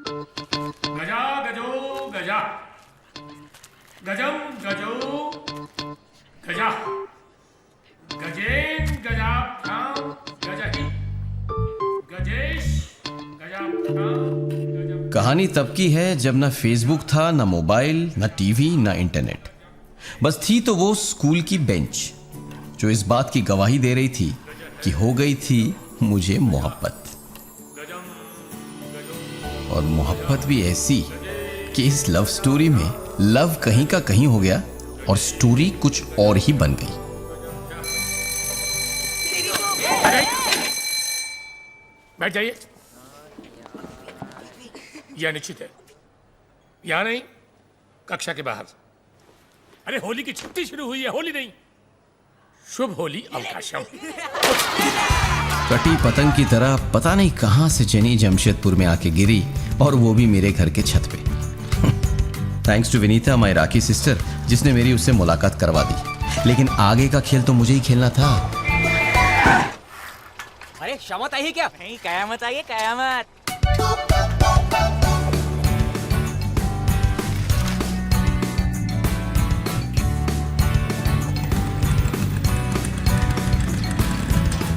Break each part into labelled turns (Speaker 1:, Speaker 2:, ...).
Speaker 1: गजा गजो गजा गजम गजो गजा गजेन गजाभ्याम गजहि गजेश गजाभ्याम गजम।
Speaker 2: कहानी तब की है जब ना फेसबुक था, ना मोबाइल, ना टीवी, ना इंटरनेट। बस थी तो वो स्कूल की बेंच जो इस बात की गवाही दे रही थी कि हो गई थी मुझे मोहब्बत। और मोहब्बत भी ऐसी कि इस लव स्टोरी में लव कहीं का कहीं हो गया और स्टोरी कुछ और ही बन गई।
Speaker 1: बैठ जाइए। यह निश्चित है, यहां नहीं, कक्षा के बाहर। अरे होली की छुट्टी शुरू हुई है, होली नहीं, शुभ होली अवकाशम।
Speaker 2: कटी पतंग की तरह पता नहीं कहां से जेनी जमशेदपुर में आके गिरी, और वो भी मेरे घर के छत पे। Thanks to Vinita, my rakhi sister, जिसने मेरी उससे मुलाकात करवा दी। लेकिन आगे का खेल तो मुझे ही खेलना था।
Speaker 3: अरे शामत आई है क्या? नहीं, कयामत आई है, कयामत।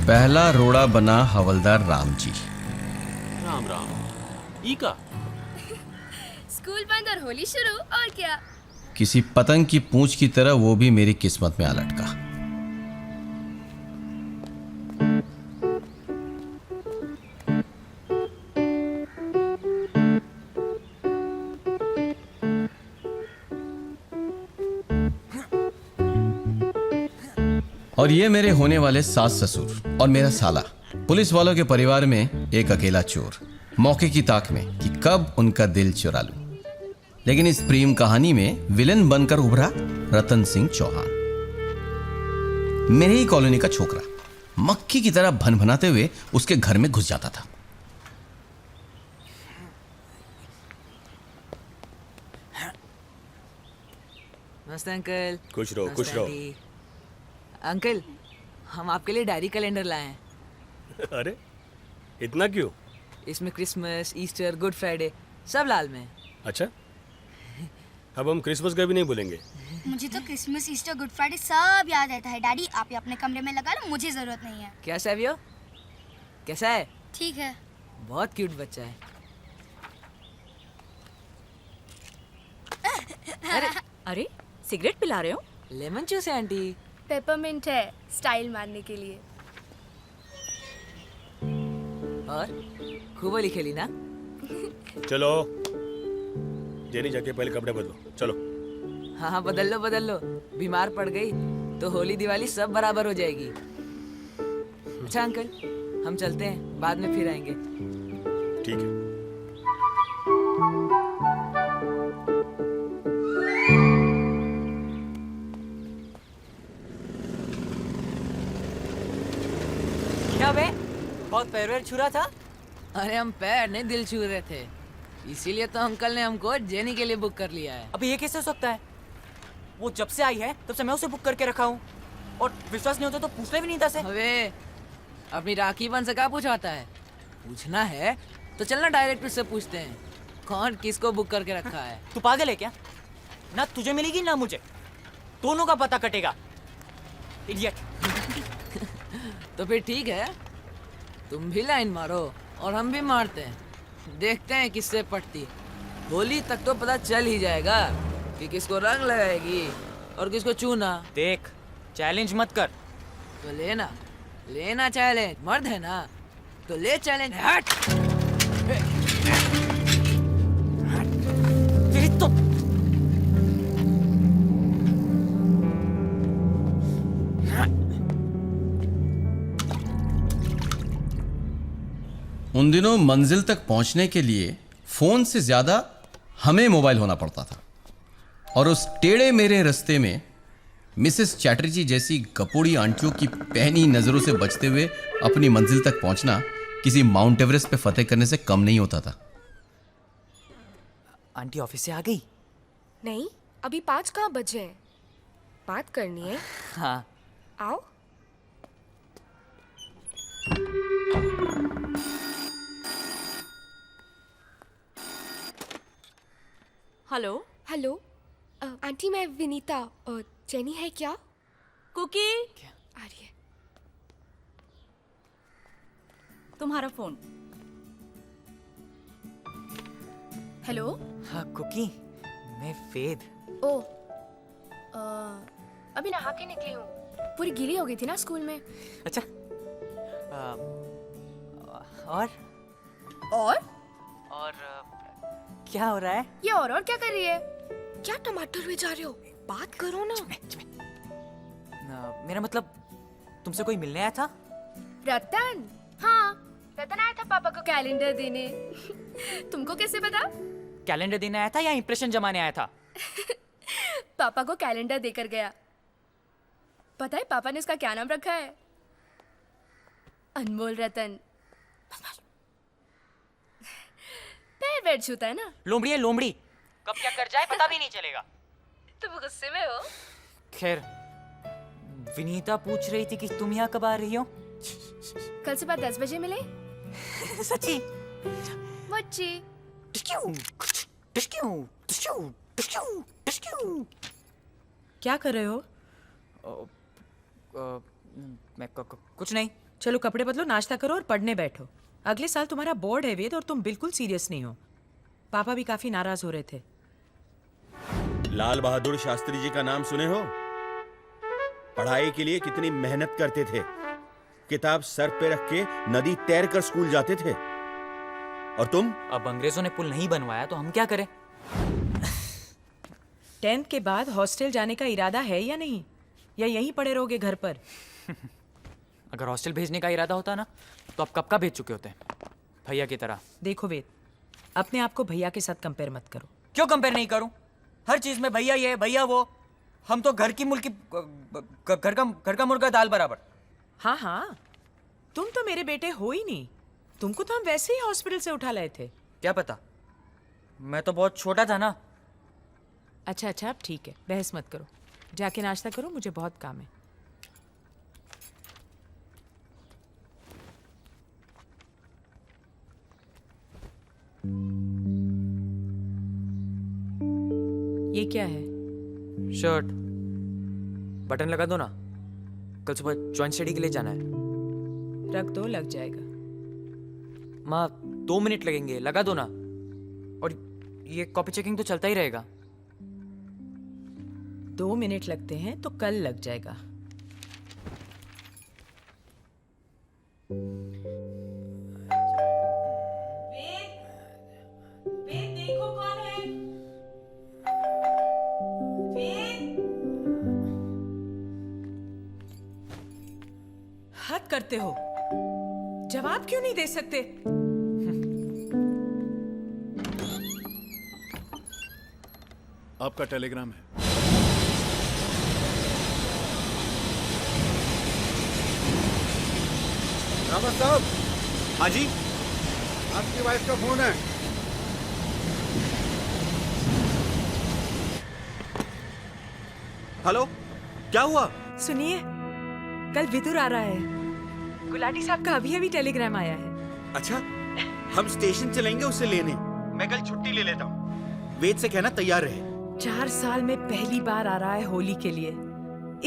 Speaker 2: पहला रोड़ा बना हवलदार राम जी।
Speaker 3: राम राम। ई का
Speaker 4: स्कूल बंद और होली शुरू, और क्या।
Speaker 2: किसी पतंग की पूंछ की तरह वो भी मेरी किस्मत में आ लटका। और ये मेरे होने वाले सास ससुर और मेरा साला, पुलिस वालों के परिवार में एक अकेला चोर, मौके की ताक में कि कब उनका दिल चुरा लूं। लेकिन इस प्रेम कहानी में विलन बनकर उभरा रतन सिंह चौहान, मेरे ही कॉलोनी का छोकरा। मक्खी की तरह भनभनाते हुए उसके घर में घुस जाता था।
Speaker 5: नमस्ते अंकल।
Speaker 6: खुश रहो, खुश
Speaker 5: नमस्ते
Speaker 6: रहो।
Speaker 5: आंटी। अंकल, हम आपके लिए डायरी कैलेंडर लाए हैं।
Speaker 6: अरे इतना क्यों?
Speaker 5: इसमें क्रिसमस, ईस्टर, गुड फ्राइडे सब लाल में है।
Speaker 6: अच्छा, अब हम क्रिसमस का भी नहीं बोलेंगे।
Speaker 4: मुझे तो क्रिसमस, ईस्टर, गुड फ्राइडे सब याद रहता है। डैडी, आप ये अपने कमरे में लगा लो, मुझे जरूरत नहीं है।
Speaker 5: क्या सैवियो, कैसा है?
Speaker 4: ठीक है।
Speaker 5: बहुत क्यूट बच्चा है।
Speaker 7: अरे सिगरेट पिला रहे हो?
Speaker 5: लेमन जूस है आंटी।
Speaker 4: पेपरमिंट है, स्टाइल मारने के लिए।
Speaker 5: और खूब होली खेली ना?
Speaker 6: चलो जेनी, जाके पहले कपड़े बदलो, चलो।
Speaker 5: हाँ हाँ, बदल लो। बीमार पड़ गई तो होली दिवाली सब बराबर हो जाएगी। अच्छा अंकल, हम चलते हैं, बाद में फिर आएंगे।
Speaker 6: ठीक है।
Speaker 3: क्या बे, बहुत पैर वैर छुरा था?
Speaker 5: अरे हम पैर नहीं, दिल छू रहे थे, इसीलिए तो अंकल ने हमको जेनी के लिए बुक कर लिया है।
Speaker 3: अभी ये कैसे हो सकता है? वो जब से आई है तब से मैं उसे बुक करके रखा हूँ, और विश्वास नहीं होता तो पूछना भी नहीं था से।
Speaker 5: अबे अपनी राखी बन से क्या पूछाता है? पूछना है तो चलना डायरेक्ट उससे पूछते हैं कौन किसको बुक करके रखा है।
Speaker 3: तू पागल है क्या? ना तुझे मिलेगी ना मुझे, दोनों का पता कटेगा। इडियट।
Speaker 5: तो फिर ठीक है, तुम भी लाइन मारो और हम भी मारते हैं, देखते हैं किससे पटती। होली तक तो पता चल ही जाएगा कि किसको रंग लगाएगी और किसको चूना।
Speaker 3: देख, चैलेंज मत कर।
Speaker 5: तो लेना चैलेंज, मर्द है ना तो ले चैलेंज। हट।
Speaker 3: तेरी तो
Speaker 2: उन दिनों मंजिल तक पहुंचने के लिए फोन से ज्यादा हमें मोबाइल होना पड़ता था, और उस टेढ़े मेरे रास्ते में मिसेस चैटर्जी जैसी गपोड़ी आंटियों की पैनी नजरों से बचते हुए अपनी मंजिल तक पहुंचना किसी माउंट एवरेस्ट पे फतेह करने से कम नहीं होता था।
Speaker 3: आंटी ऑफिस से आ गई?
Speaker 8: नहीं, अभी 5 कहाँ बजे हैं? बात करनी है।
Speaker 3: हाँ।
Speaker 8: आओ।
Speaker 7: हेलो
Speaker 8: हेलो आंटी मैं विनीता जेनी है क्या?
Speaker 7: कुकी,
Speaker 8: आ रही है।
Speaker 7: तुम्हारा फोन।
Speaker 4: हेलो।
Speaker 3: हाँ कुकी, मैं वेद।
Speaker 8: ओ अभी नहा के निकली हूँ, पूरी गीली हो गई थी ना स्कूल में।
Speaker 3: अच्छा। और क्या हो रहा है?
Speaker 8: ये और क्या कर रही है? क्या टमाटर हुए जा रहे हो? बात करो ना।
Speaker 3: मेरा मतलब तुमसे कोई मिलने आया था?
Speaker 8: रतन? हाँ, रतन आया था पापा को कैलेंडर देने। तुमको कैसे पता?
Speaker 3: कैलेंडर देने आया था या इंप्रेशन जमाने आया था?
Speaker 8: पापा को कैलेंडर देकर गया। पता है पापा ने उसका क्या नाम रखा है? अनमोल रतन। पैर वैर छूता है ना।
Speaker 3: लोमड़ी है लोमड़ी, कब क्या कर जाए पता भी नहीं चलेगा।
Speaker 8: तुम गुस्से में हो?
Speaker 3: खैर, विनीता पूछ रही थी कि तुम यहाँ कब आ रही हो?
Speaker 8: कल सुबह 10 बजे मिले।
Speaker 3: सच्ची?
Speaker 8: मच्छी।
Speaker 5: क्या कर रहे हो?
Speaker 3: मैं कुछ नहीं।
Speaker 5: चलो कपड़े बदलो, नाश्ता करो और पढ़ने बैठो। अगले साल तुम्हारा बोर्ड है वेद और तुम बिल्कुल सीरियस नहीं हो। पापा भी काफी नाराज हो रहे थे।
Speaker 6: लाल बहादुर शास्त्री जी का नाम सुने हो? पढ़ाई के लिए कितनी मेहनत करते थे। किताब सर पे रख के नदी तैर कर स्कूल जाते थे। और तुम?
Speaker 3: अब अंग्रेजों ने पुल नहीं बनवाया तो हम क्या करें?
Speaker 5: 10th के बाद हॉस्टल जाने का इरादा है या नहीं, या यहीं पड़े रहोगे घर पर?
Speaker 3: अगर हॉस्टल भेजने का इरादा होता ना तो अब कब का भेज चुके होते, भैया की तरह।
Speaker 5: देखो वेद, अपने आप को भैया के साथ कंपेयर मत करो।
Speaker 3: क्यों कंपेयर नहीं करूं? हर चीज में भैया ये भैया वो। हम तो घर की मुल्की घर का मुर्गा दाल बराबर।
Speaker 5: हाँ हाँ, तुम तो मेरे बेटे हो ही नहीं। तुमको तो हम वैसे ही हॉस्पिटल से उठा लाए थे।
Speaker 3: क्या पता, मैं तो बहुत छोटा था ना।
Speaker 5: अच्छा अब ठीक है, बहस मत करो। जाके नाश्ता करो, मुझे बहुत काम है। ये क्या है?
Speaker 3: शर्ट बटन लगा दो ना, कल सुबह जॉइंट स्टडी के लिए जाना है।
Speaker 5: रख दो, लग जाएगा।
Speaker 3: माँ 2 मिनट लगेंगे, लगा दो ना। और ये कॉपी चेकिंग तो चलता ही रहेगा।
Speaker 5: 2 मिनट लगते हैं तो कल लग जाएगा। वेद देखो कौन है। वेद, हद करते हो। जवाब क्यों नहीं दे सकते?
Speaker 9: आपका टेलीग्राम है।
Speaker 6: रावत साहब। हाँ जी।
Speaker 9: आपकी वाइफ का फोन है।
Speaker 6: हेलो, क्या हुआ?
Speaker 5: सुनिए, कल विदुर आ रहा है। गुलाटी साहब का अभी टेलीग्राम आया है।
Speaker 6: अच्छा, हम स्टेशन चलेंगे उसे लेने। मैं कल छुट्टी ले लेता हूँ। वेद से कहना तैयार रहे।
Speaker 5: 4 साल में पहली बार आ रहा है होली के लिए।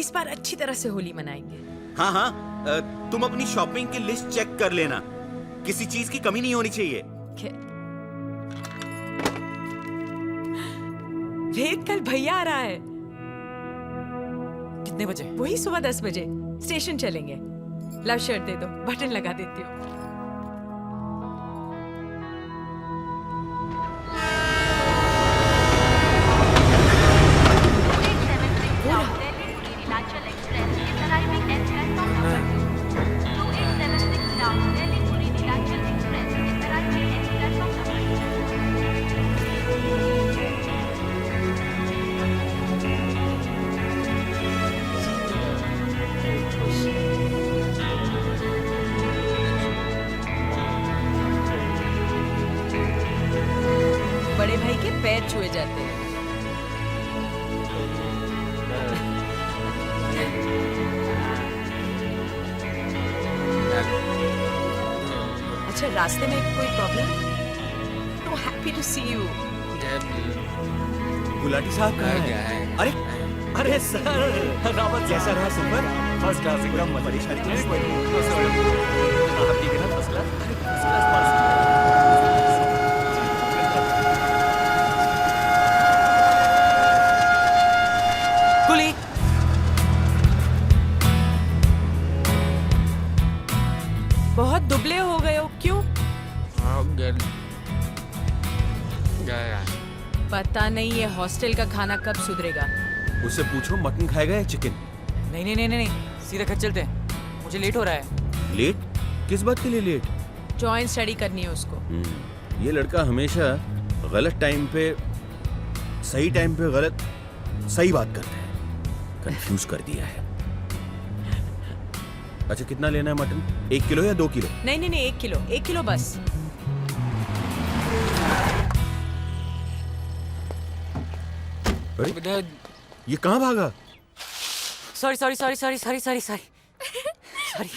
Speaker 5: इस बार अच्छी तरह से होली मनाएंगे।
Speaker 6: हाँ, तुम अपनी शॉपिंग की लिस्ट चेक कर लेना। किसी चीज की कमी नहीं होनी चाहिए।
Speaker 5: वेद, कल भैया आ रहा है।
Speaker 3: कितने बजे?
Speaker 5: वही सुबह 10 बजे। स्टेशन चलेंगे। लव शर्ट दे दो, बटन लगा देती हूँ। बड़े भाई के पैर छुए जाते हैं। अच्छा, रास्ते में कोई प्रॉब्लम? तो happy to see you.
Speaker 6: Gulati साहब कहाँ हैं? अरे अरे सर, रावत कैसा रहा सफर? फर्स्ट क्लास, एकदम परेशानी आप ठीक है ना? फर्स्ट क्लास,
Speaker 3: कुली,
Speaker 5: बहुत दुबले हो गए हो, क्यों? पता नहीं ये हॉस्टल का खाना कब सुधरेगा।
Speaker 6: उससे पूछो मटन खाएगा या चिकन?
Speaker 3: नहीं नहीं नहीं नहीं, सीधे घर चलते हैं, मुझे लेट हो रहा है।
Speaker 6: लेट? किस बात के लिए लेट?
Speaker 5: जॉइंट स्टडी करनी है उसको।
Speaker 6: ये लड़का हमेशा गलत टाइम पे सही टाइम पे गलत सही बात करता है। कंफ्यूज कर दिया है। अच्छा कितना लेना है मटन? 1 किलो या 2 किलो?
Speaker 5: नहीं नहीं नहीं, 1 किलो बस।
Speaker 6: अरे ये कहाँ भागा?
Speaker 3: Sorry sorry sorry sorry sorry sorry sorry sorry.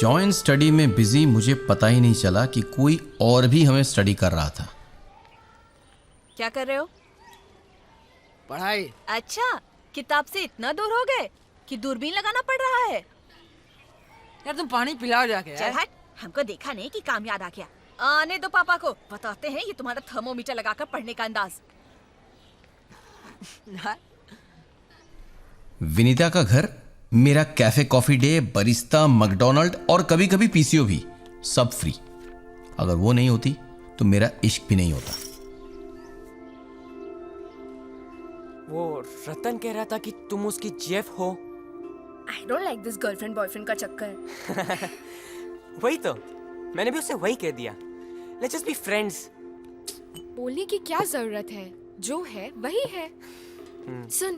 Speaker 2: Joint study में बिजी मुझे पता ही नहीं चला कि कोई और भी हमें स्टडी कर रहा था।
Speaker 7: क्या कर रहे हो?
Speaker 5: पढ़ाई।
Speaker 7: अच्छा, किताब से इतना दूर हो गए कि दूरबीन लगाना पड़ रहा है।
Speaker 5: यार तुम पानी पिलाओ जाके।
Speaker 7: चल हट, हमको देखा नहीं कि काम याद आ गया। आने दो पापा को, बताते हैं ये तुम्हारा थर्मोमीटर लगाकर पढ़ने का अंदाज।
Speaker 2: विनीता का घर, मेरा Cafe Coffee Day, Barista, McDonald और कभी कभी पीसीओ भी, सब फ्री। अगर वो नहीं होती तो मेरा इश्क भी नहीं होता।
Speaker 3: वो रतन कह रहा था कि तुम उसकी जेफ हो।
Speaker 8: I don't like this girlfriend boyfriend का चक्कर।
Speaker 3: वही तो, मैंने भी उससे वही कह दिया। Let's just be friends.
Speaker 8: बोलने की क्या जरूरत है, जो है वही है। सुन,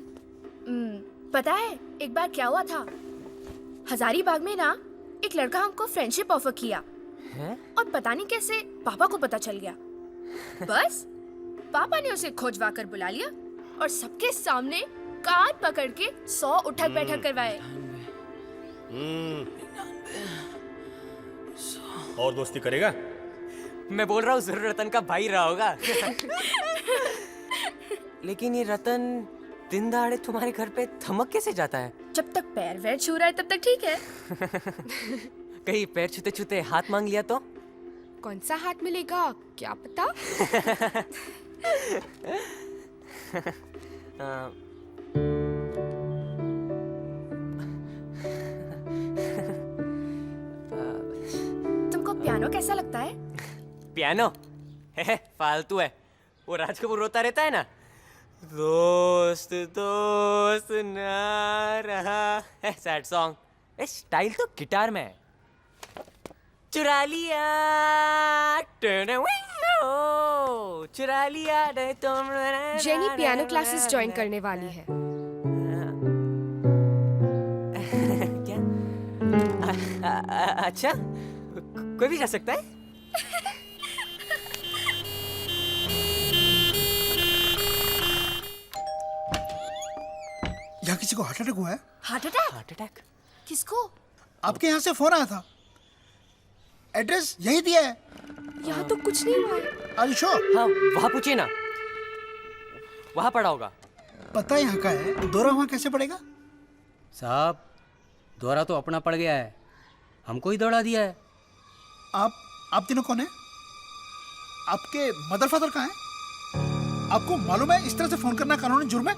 Speaker 8: पता है एक बार क्या हुआ था? हजारीबाग में ना एक लड़का हमको फ्रेंडशिप ऑफर किया और पता नहीं कैसे पापा को पता चल गया। बस पापा ने उसे खोजवा कर बुला लिया और सबके सामने कार पकड़ के 100 उठक बैठक करवाए।
Speaker 6: और दोस्ती करेगा?
Speaker 3: मैं बोल रहा हूँ जरूर रतन का भाई रहा होगा। लेकिन ये रतन दिन दहाड़े तुम्हारे घर पे थमक कैसे जाता है?
Speaker 8: जब तक पैर वैर छू रहा है तब तक ठीक है।
Speaker 3: कहीं पैर छूते छूते हाथ मांग लिया तो?
Speaker 8: कौन सा हाथ मिलेगा क्या पता। तुमको पियानो कैसा लगता है?
Speaker 3: पियानो फालतू है। वो राज कपूर रोता रहता है ना, दोस्त दोस्त ना रहा है, सैड सॉन्ग। स्टाइल तो गिटार में है। चुरा लिया चुरा लिया तुम।
Speaker 8: जेनी पियानो क्लासेस ज्वाइन करने वाली है।
Speaker 3: क्या? अच्छा, कोई भी जा सकता है?
Speaker 10: यहाँ किसी को हार्ट अटैक हुआ है?
Speaker 8: Heart attack?
Speaker 3: Heart attack?
Speaker 8: किसको?
Speaker 10: आपके यहाँ से फोन आया था, एड्रेस यही दिया है।
Speaker 8: यहाँ तो कुछ नहीं हुआ है।
Speaker 10: Are you sure?
Speaker 3: हाँ, वहाँ पूछिए ना, वहाँ पड़ा होगा।
Speaker 10: पता यहाँ का है, दौरा वहाँ कैसे पड़ेगा?
Speaker 11: साहब, दौरा तो अपना पड़ गया है, हमको ही दौड़ा दिया है।
Speaker 10: आप तीनों कौन है? आपके मदर फादर कहाँ हैं? आपको मालूम है इस तरह से फोन करना कानूनी जुर्म है?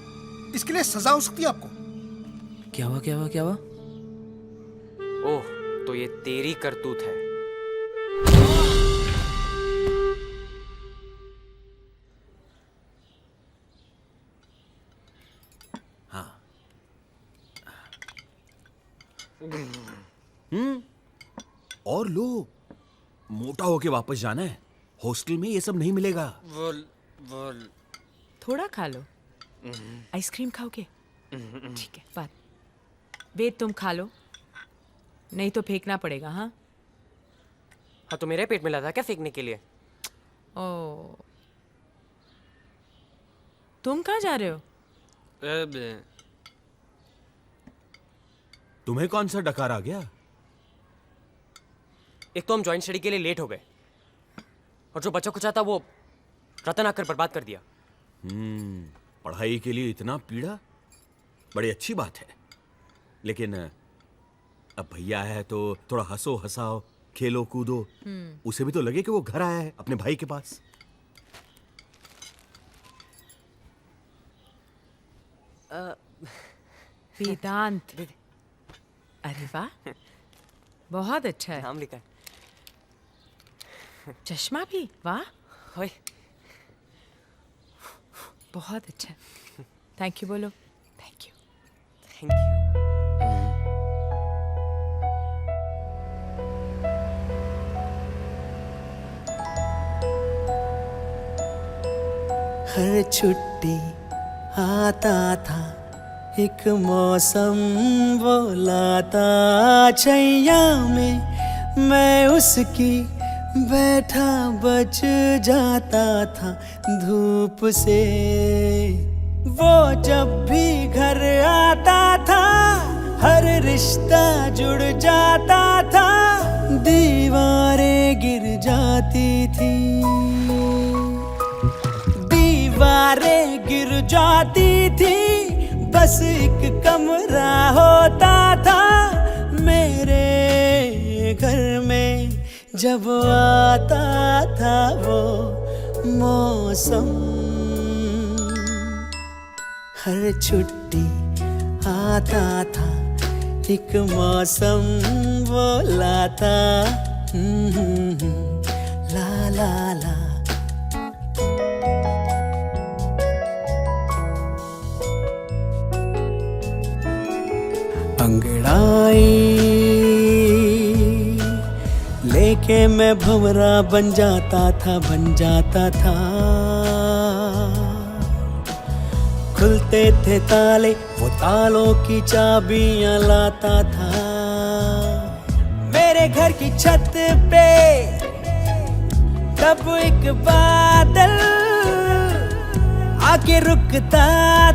Speaker 10: इसके लिए सजा हो सकती है आपको।
Speaker 11: क्या हुआ क्या हुआ क्या हुआ?
Speaker 3: ओह, तो ये तेरी करतूत है।
Speaker 6: हाँ। और लो, मोटा होके वापस जाना है। हॉस्टल में ये सब नहीं मिलेगा।
Speaker 5: बोल थोड़ा खा लो। आइसक्रीम खाओगे? ठीक है, बात। वेद तुम खा लो, नहीं तो फेंकना पड़ेगा। हाँ
Speaker 3: हाँ, तो मेरे पेट में लगा क्या फेंकने के लिए?
Speaker 5: ओ, तुम कहाँ जा रहे हो?
Speaker 6: तुम्हें कौन सा डकार आ गया?
Speaker 3: एक तो हम ज्वाइंट स्टडी के लिए लेट हो गए, और जो बच्चों को चाहता वो रतन आकर बर्बाद कर दिया।
Speaker 6: पढ़ाई के लिए इतना पीड़ा, बड़ी अच्छी बात है। लेकिन अब भैया है तो थोड़ा हंसो हंसाओ, खेलो कूदो, उसे भी तो लगे कि वो घर आया है अपने भाई के पास।
Speaker 5: वेदांत, अरे वाह, बहुत अच्छा है।
Speaker 3: नाम लिखा है।
Speaker 5: चश्मा भी, वाह,
Speaker 3: ओए,
Speaker 5: बहुत अच्छा। थैंक यू बोलो। Thank you.
Speaker 3: Thank you.
Speaker 12: हर छुट्टी आता था एक मौसम वो लाता छैया में, मैं उसकी बैठा बच जाता था धूप से। वो जब भी घर आता था हर रिश्ता जुड़ जाता था, दीवारें गिर जाती थी, दीवारें गिर जाती थी, बस एक कमरा होता था मेरे घर में जब आता था वो मौसम। हर छुट्टी आता था एक मौसम वो लाता ला ला ला। अंगड़ाई लेके मैं भंवरा बन जाता था, बन जाता था। खुलते थे ताले वो तालों की चाबियां लाता था। मेरे घर की छत पे तब एक बादल आके रुकता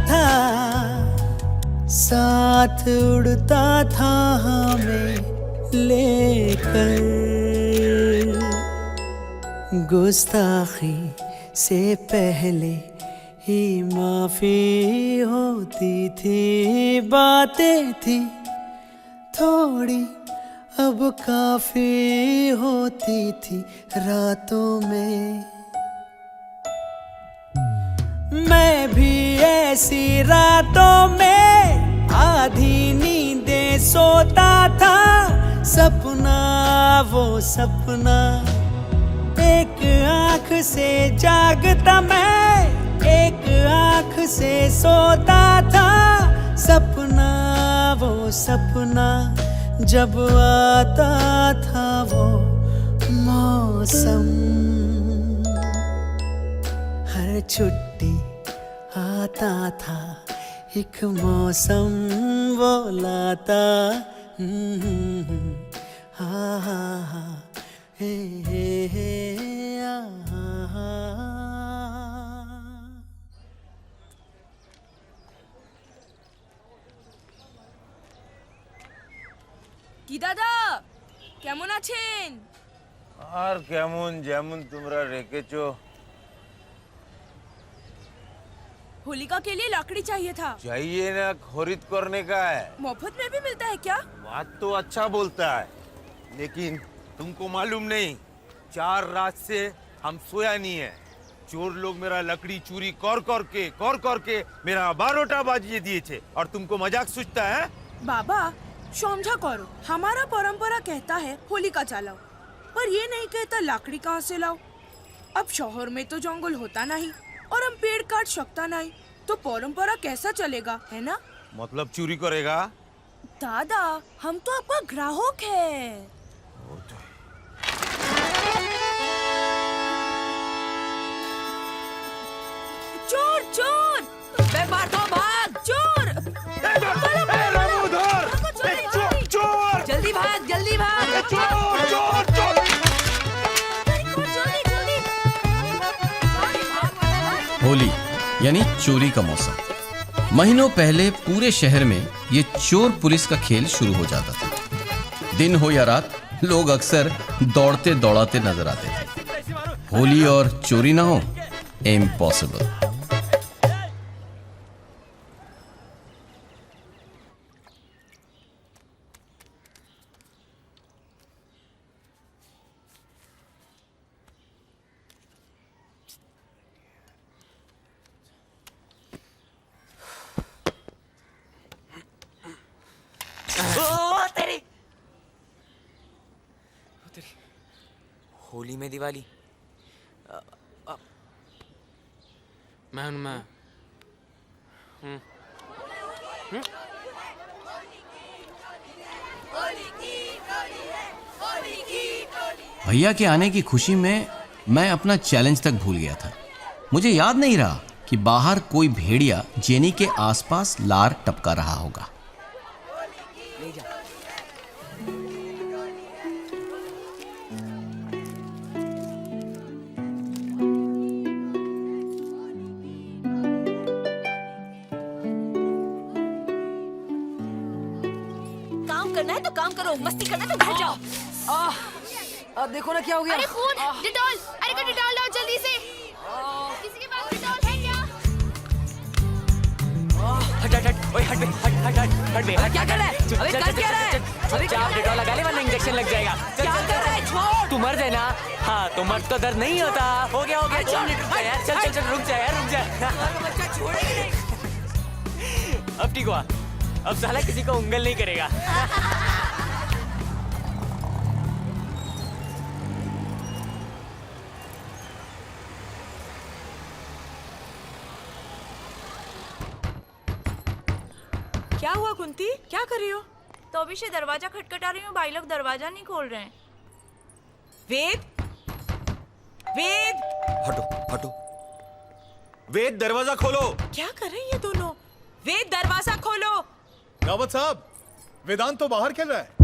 Speaker 12: था, साथ उड़ता था हमें लेकर। गुस्ताखी से पहले ही माफी होती थी, बातें थी थोड़ी अब काफी होती थी रातों में। मैं भी ऐसी रातों में आधी नींदें सोता था, सपना वो सपना एक आँख से जागता मैं, एक आँख से सोता था, सपना वो सपना जब आता था वो मौसम। हर छुट्टी आता था एक मौसम वो लाता हा हा हा हे हे आ हा।
Speaker 8: কি দাদা কেমন আছেন?
Speaker 13: আর কেমন যেমন তোমরা রেখেছো।
Speaker 8: होलिका के लिए लकड़ी चाहिए था।
Speaker 13: चाहिए ना, खरीद करने का है।
Speaker 8: मुफ्त में भी मिलता है क्या?
Speaker 13: बात तो अच्छा बोलता है, लेकिन तुमको मालूम नहीं 4 रात से हम सोया नहीं है। चोर लोग मेरा लकड़ी चोरी कर के मेरा 12टा बाजिए दिए थे, और तुमको मजाक सूझता है?
Speaker 8: बाबा समझा करो, हमारा परंपरा कहता है होलिका जलाओ, पर ये नहीं कहता लकड़ी कहाँ से लाओ। अब शहर में तो जंगल होता नहीं और हम पेड़ काट सकता नहीं, तो परंपरा कैसा चलेगा, है ना?
Speaker 13: मतलब चोरी करेगा?
Speaker 8: दादा हम तो आपका ग्राहक है। चोर चोर, बे मारो भाग, चोर
Speaker 13: चोर,
Speaker 5: जल्दी भाग, जल्दी भाग।
Speaker 13: चोर चोर चोर।
Speaker 2: होली यानी चोरी का मौसम। महीनों पहले पूरे शहर में ये चोर पुलिस का खेल शुरू हो जाता था। दिन हो या रात लोग अक्सर दौड़ते दौड़ाते नजर आते थे। होली और चोरी ना हो, इम्पॉसिबल।
Speaker 3: होली में दिवाली। मैं
Speaker 2: भैया के आने की खुशी में मैं अपना चैलेंज तक भूल गया था। मुझे याद नहीं रहा कि बाहर कोई भेड़िया जेनी के आसपास लार टपका रहा होगा।
Speaker 7: काम करना है तो काम करो, मस्ती करना है तो घर जाओ।
Speaker 5: देखो ना क्या हो गया।
Speaker 8: अरे खून, डिटॉल, अरे का डिटॉल लाओ जल्दी से। किसी के पास डिटॉल है क्या?
Speaker 3: हट हट हट, ओए हट बे, हट बे।
Speaker 5: क्या कर रहा है? अबे कर क्या रहा है? अबे
Speaker 3: चाप डिटॉल लगा ले वरना इंजेक्शन लग जाएगा।
Speaker 5: क्या कर रहा है? छोड़।
Speaker 3: तू मर जाए ना। हाँ तो मर्द तो दर्द नहीं होता। हो गया यार, चल रुक जा यार, रुक जा।
Speaker 5: बच्चा छोड़ेगी नहीं।
Speaker 3: अब ठीक हुआ, अब साला किसी को उंगल नहीं करेगा।
Speaker 7: क्या हुआ कुंती, क्या कर रही हो? तो अभी से दरवाजा खटखटा रही हूँ, भाई लोग दरवाजा नहीं खोल रहे हैं। वेद, वेद,
Speaker 6: हटो हटो, वेद दरवाजा खोलो।
Speaker 7: क्या कर रहे हैं ये दोनों? वेद दरवाजा खोलो।
Speaker 9: रावत साहब, वेदांत तो बाहर खेल रहा है।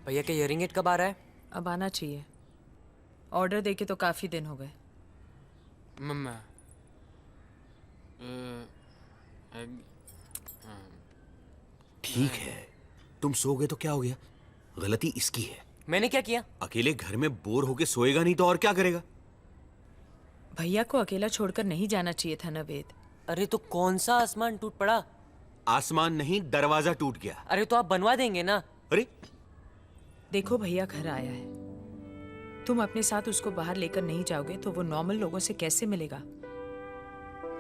Speaker 3: भैया के इयरिंग एट कब आ रहा है?
Speaker 7: अब आना चाहिए, ऑर्डर देके तो काफी दिन हो गए।
Speaker 3: मम्मा
Speaker 6: ठीक है, तुम सो गए तो क्या हो गया, गलती इसकी है।
Speaker 3: मैंने क्या किया?
Speaker 6: अकेले घर में बोर होके सोएगा नहीं तो और क्या करेगा।
Speaker 7: भैया को अकेला छोड़कर नहीं जाना चाहिए था ना वेद।
Speaker 3: अरे तो कौन सा आसमान टूट पड़ा?
Speaker 6: आसमान नहीं, दरवाजा टूट गया।
Speaker 3: अरे तो आप बनवा देंगे ना।
Speaker 6: अरे
Speaker 7: देखो भैया घर आया है, तुम अपने साथ उसको बाहर लेकर नहीं जाओगे तो वो नॉर्मल लोगों से कैसे मिलेगा?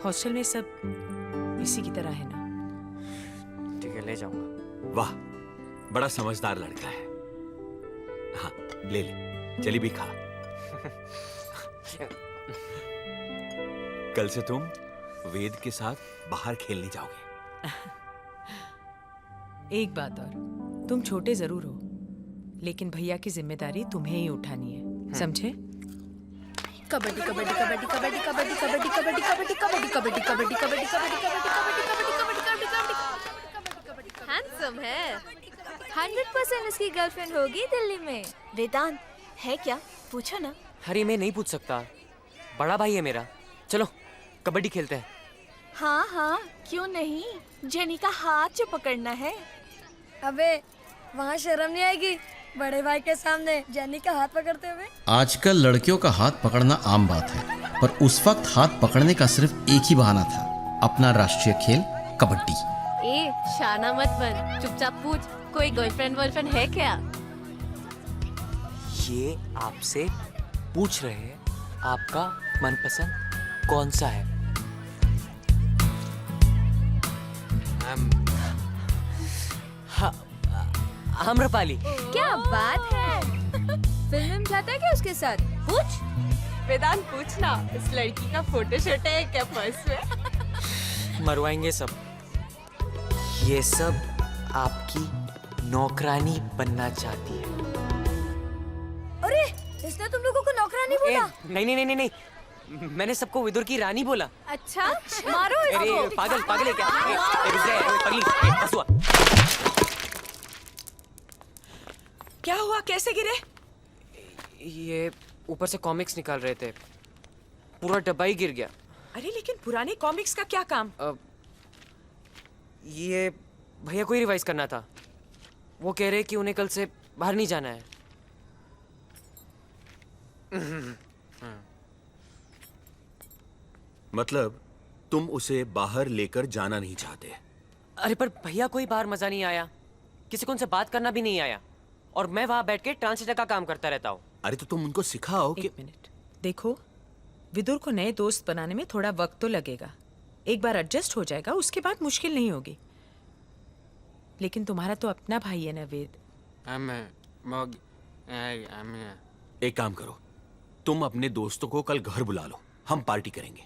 Speaker 7: हॉस्टल में सब इसी की तरह है ना।
Speaker 3: ठीक है, ले जाऊंगा।
Speaker 6: वाह, बड़ा समझदार लड़का है। हाँ ले ले, चली भी खा। कल से तुम वेद के साथ बाहर खेलने जाओगे।
Speaker 7: एक बात और, तुम छोटे जरूर हो लेकिन भैया की जिम्मेदारी तुम्हें ही उठानी है, समझे?
Speaker 8: कबड्डी कबड्डी कबड्डी कबड्डी कबड्डी कबड्डी कबड्डी कबड्डी कबड्डी कबड्डी कबड्डी कबड्डी कबड्डी।
Speaker 14: हैंडसम है, 100% उसकी गर्लफ्रेंड होगी दिल्ली में।
Speaker 7: वेदांत है क्या, पूछो ना।
Speaker 3: अरे मैं नहीं पूछ सकता, बड़ा भाई है मेरा। चलो कबड्डी खेलते हैं।
Speaker 7: हाँ हाँ क्यों नहीं, जेनी का हाथ जो पकड़ना है।
Speaker 14: अबे वहाँ शर्म नहीं आएगी बड़े भाई के सामने जेनी का हाथ पकड़ते हुए?
Speaker 2: आजकल लड़कियों का हाथ पकड़ना आम बात है, पर उस वक्त हाथ पकड़ने का सिर्फ एक ही बहाना था, अपना राष्ट्रीय खेल कबड्डी।
Speaker 14: ए शाना मत बन, चुपचाप पूछ कोई गर्लफ्रेंड है क्या?
Speaker 3: ये आपसे पूछ रहे हैं आपका मनपसंद कौन सा है? आम्रपाली।
Speaker 14: क्या बात है, फिल्म जाता है क्या उसके साथ? पूछ वेदांत, पूछना इस लड़की का फोटो शूट है क्या पर्स में?
Speaker 3: मरवाएंगे सब। ये सब आपकी नौकरानी बनना चाहती है।
Speaker 14: अरे इसने तुम लोगों को नौकरानी बोला?
Speaker 3: नहीं नहीं नहीं नहीं, मैंने सबको विदुर की रानी बोला।
Speaker 14: अच्छा मारो
Speaker 3: अरे
Speaker 14: इसको।
Speaker 3: पागल पागल है क्या? रुक जा, पगली, हंसुआ।
Speaker 7: क्या हुआ, कैसे गिरे?
Speaker 3: ये ऊपर से कॉमिक्स निकाल रहे थे, पूरा डब्बा ही गिर गया।
Speaker 7: अरे लेकिन पुराने कॉमिक्स का क्या काम?
Speaker 3: ये भैया को ही रिवाइज करना था। वो कह रहे कि उन्हें कल से बाहर नहीं जाना है।
Speaker 6: मतलब तुम उसे बाहर लेकर जाना नहीं चाहते?
Speaker 3: अरे पर भैया कोई बाहर मजा नहीं आया, किसी को उनसे बात करना भी नहीं आया, और मैं वहां बैठ के ट्रांसलेटर का काम करता रहता हूँ।
Speaker 6: अरे तो तुम उनको सिखाओ कि...
Speaker 7: एक मिनट देखो, विदुर को नए दोस्त बनाने में थोड़ा वक्त तो लगेगा। एक बार एडजस्ट हो जाएगा, उसके बाद मुश्किल नहीं होगी। लेकिन तुम्हारा तो अपना भाई है ना वेद।
Speaker 6: एक काम करो, तुम अपने दोस्तों को कल घर बुला लो, हम पार्टी करेंगे।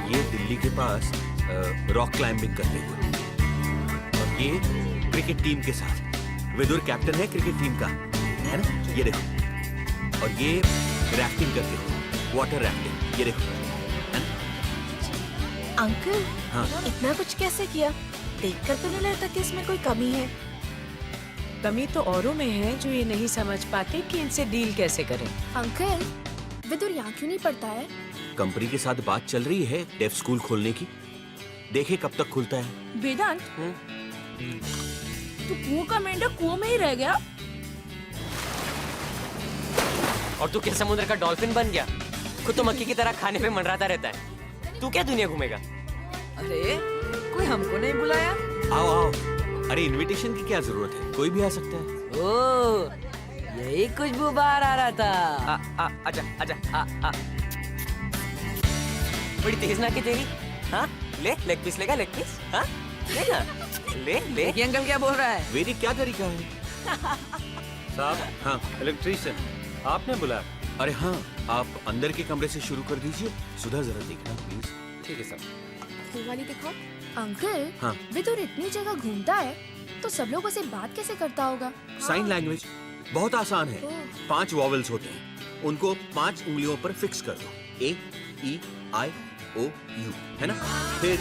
Speaker 6: ये दिल्ली के पास रॉक क्लाइंबिंग करते हुए, और ये क्रिकेट टीम के साथ। विदुर कैप्टन है क्रिकेट टीम का, है ना? ये देखो। और ये रैफ्टिंग करते हुए, वाटर रैफ्टिंग, ये देखो।
Speaker 8: अंकल
Speaker 6: हाँ।
Speaker 8: इतना कुछ कैसे किया? देखकर तो नहीं लगता कि इसमें कोई कमी है।
Speaker 7: कमी तो औरों में है जो ये नहीं समझ पाते कि इनसे डील कैसे करें।
Speaker 8: अंकल विदुर यहाँ क्यों नहीं पढ़ता है?
Speaker 6: कंपनी के साथ बात चल रही है डेफ स्कूल खोलने की, देखे कब तक खुलता है।
Speaker 14: वेदांत तू कुआं का मेंढक कुआं में ही रह गया।
Speaker 3: और तू क्या समुद्र का डॉल्फिन बन गया? खुद तो मक्खी की तरह खाने पे मंडराता रहता है। तू क्या दुनिया घूमेगा?
Speaker 5: अरे कोई हमको नहीं बुलाया?
Speaker 6: आओ आओ। अरे इनविटेशन की क्या जरूरत है, कोई भी आ सकता है।
Speaker 5: ओ, यही खुशबू बाहर आ रहा था।
Speaker 3: आजा आजा आ। बड़ी तेज ना की तेरी। हाँ ले, लेग पीस लेगा, लेग पीस। हाँ ले ना, ले ले।
Speaker 5: ये अंकल क्या बोल रहा है?
Speaker 6: वेरी क्या तरीका है?
Speaker 15: साहब,
Speaker 6: हाँ
Speaker 15: इलेक्ट्रीशियन आपने बुलाया?
Speaker 6: अरे हाँ, आप अंदर के कमरे से शुरू कर दीजिए। सुधा जरा देखना प्लीज।
Speaker 3: ठीक है सर।
Speaker 8: वो वाली दिखाओ। अंकल
Speaker 6: हाँ।
Speaker 8: विदुर इतनी जगह घूमता है तो सब लोगों से बात कैसे करता होगा?
Speaker 6: साइन लैंग्वेज बहुत आसान है। 5 वॉवेल्स होते हैं, उनको 5 उंगलियों पर फिक्स कर दो। A, E, I, O, U, है ना? फिर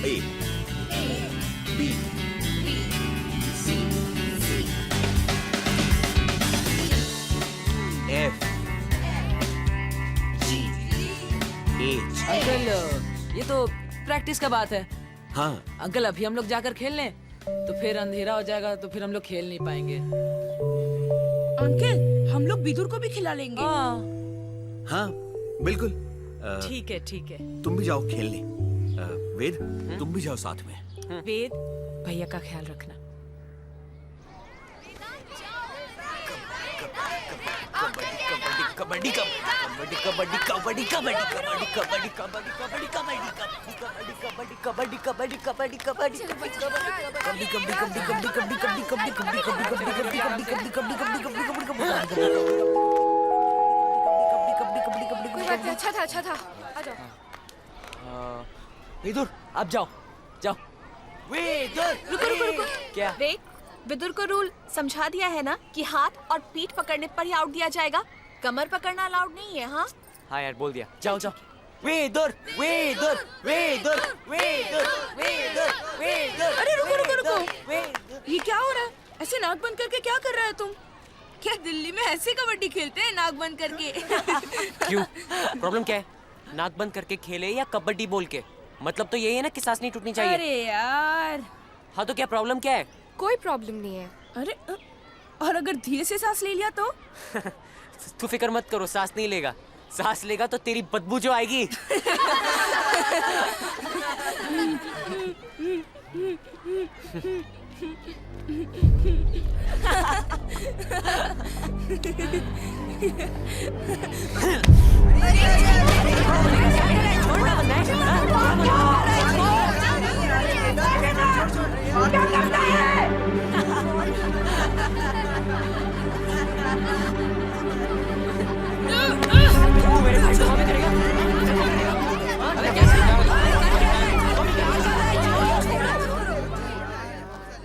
Speaker 6: A, B, C, F, G, H।
Speaker 5: Uncle ये तो प्रैक्टिस का बात है।
Speaker 6: हाँ।
Speaker 5: अंकल अभी हम लोग जाकर खेल लें तो फिर अंधेरा हो जाएगा, तो फिर हम लोग खेल नहीं पाएंगे।
Speaker 14: अंकल हम लोग विदुर को भी खिला लेंगे।
Speaker 6: हाँ बिल्कुल।
Speaker 7: ठीक है ठीक है।
Speaker 6: तुम भी जाओ खेलने। वेद तुम भी जाओ साथ में।
Speaker 7: वेद भैया का ख्याल रखना।
Speaker 3: कबड्डी कबड्डी कबड्डी कबड्डी कबड्डी कबड्डी कबड्डी कबड्डी कबड्डी कबड्डी कबड्डी कबड्डी कबड्डी कबड्डी
Speaker 8: अच्छा था। आ जाओ।
Speaker 3: विदुर आप जाओ जाओ। विदुर
Speaker 14: रुको।
Speaker 3: क्या?
Speaker 14: देख विदुर को रूल समझा दिया है ना कि हाथ और पीठ पकड़ने पर ही आउट दिया जाएगा, कमर पकड़ना अलाउड नहीं है। हाँ
Speaker 3: हाँ यार बोल दिया। जाओ जाओ। विदुर विदुर विदुर विदुर विदुर विदुर।
Speaker 14: अरे रुको। ये क्या हो रहा है? ऐसे नाक बंद करके क्या कर रहा है तुम? क्या दिल्ली में ऐसे कबड्डी खेलते हैं नाक बंद करके?
Speaker 3: क्यों? प्रॉब्लम क्या है? नाक बंद करके खेले या कबड्डी बोल के? मतलब तो यही है ना कि सांस नहीं टूटनी चाहिए।
Speaker 14: अरे यार।
Speaker 3: हाँ तो क्या प्रॉब्लम क्या है?
Speaker 8: कोई प्रॉब्लम नहीं है।
Speaker 14: अरे और अगर धीरे से सांस ले लिया तो?
Speaker 3: तू फिक्र मत करो, सांस नहीं लेगा। सांस लेगा तो तेरी बदबू जो आएगी।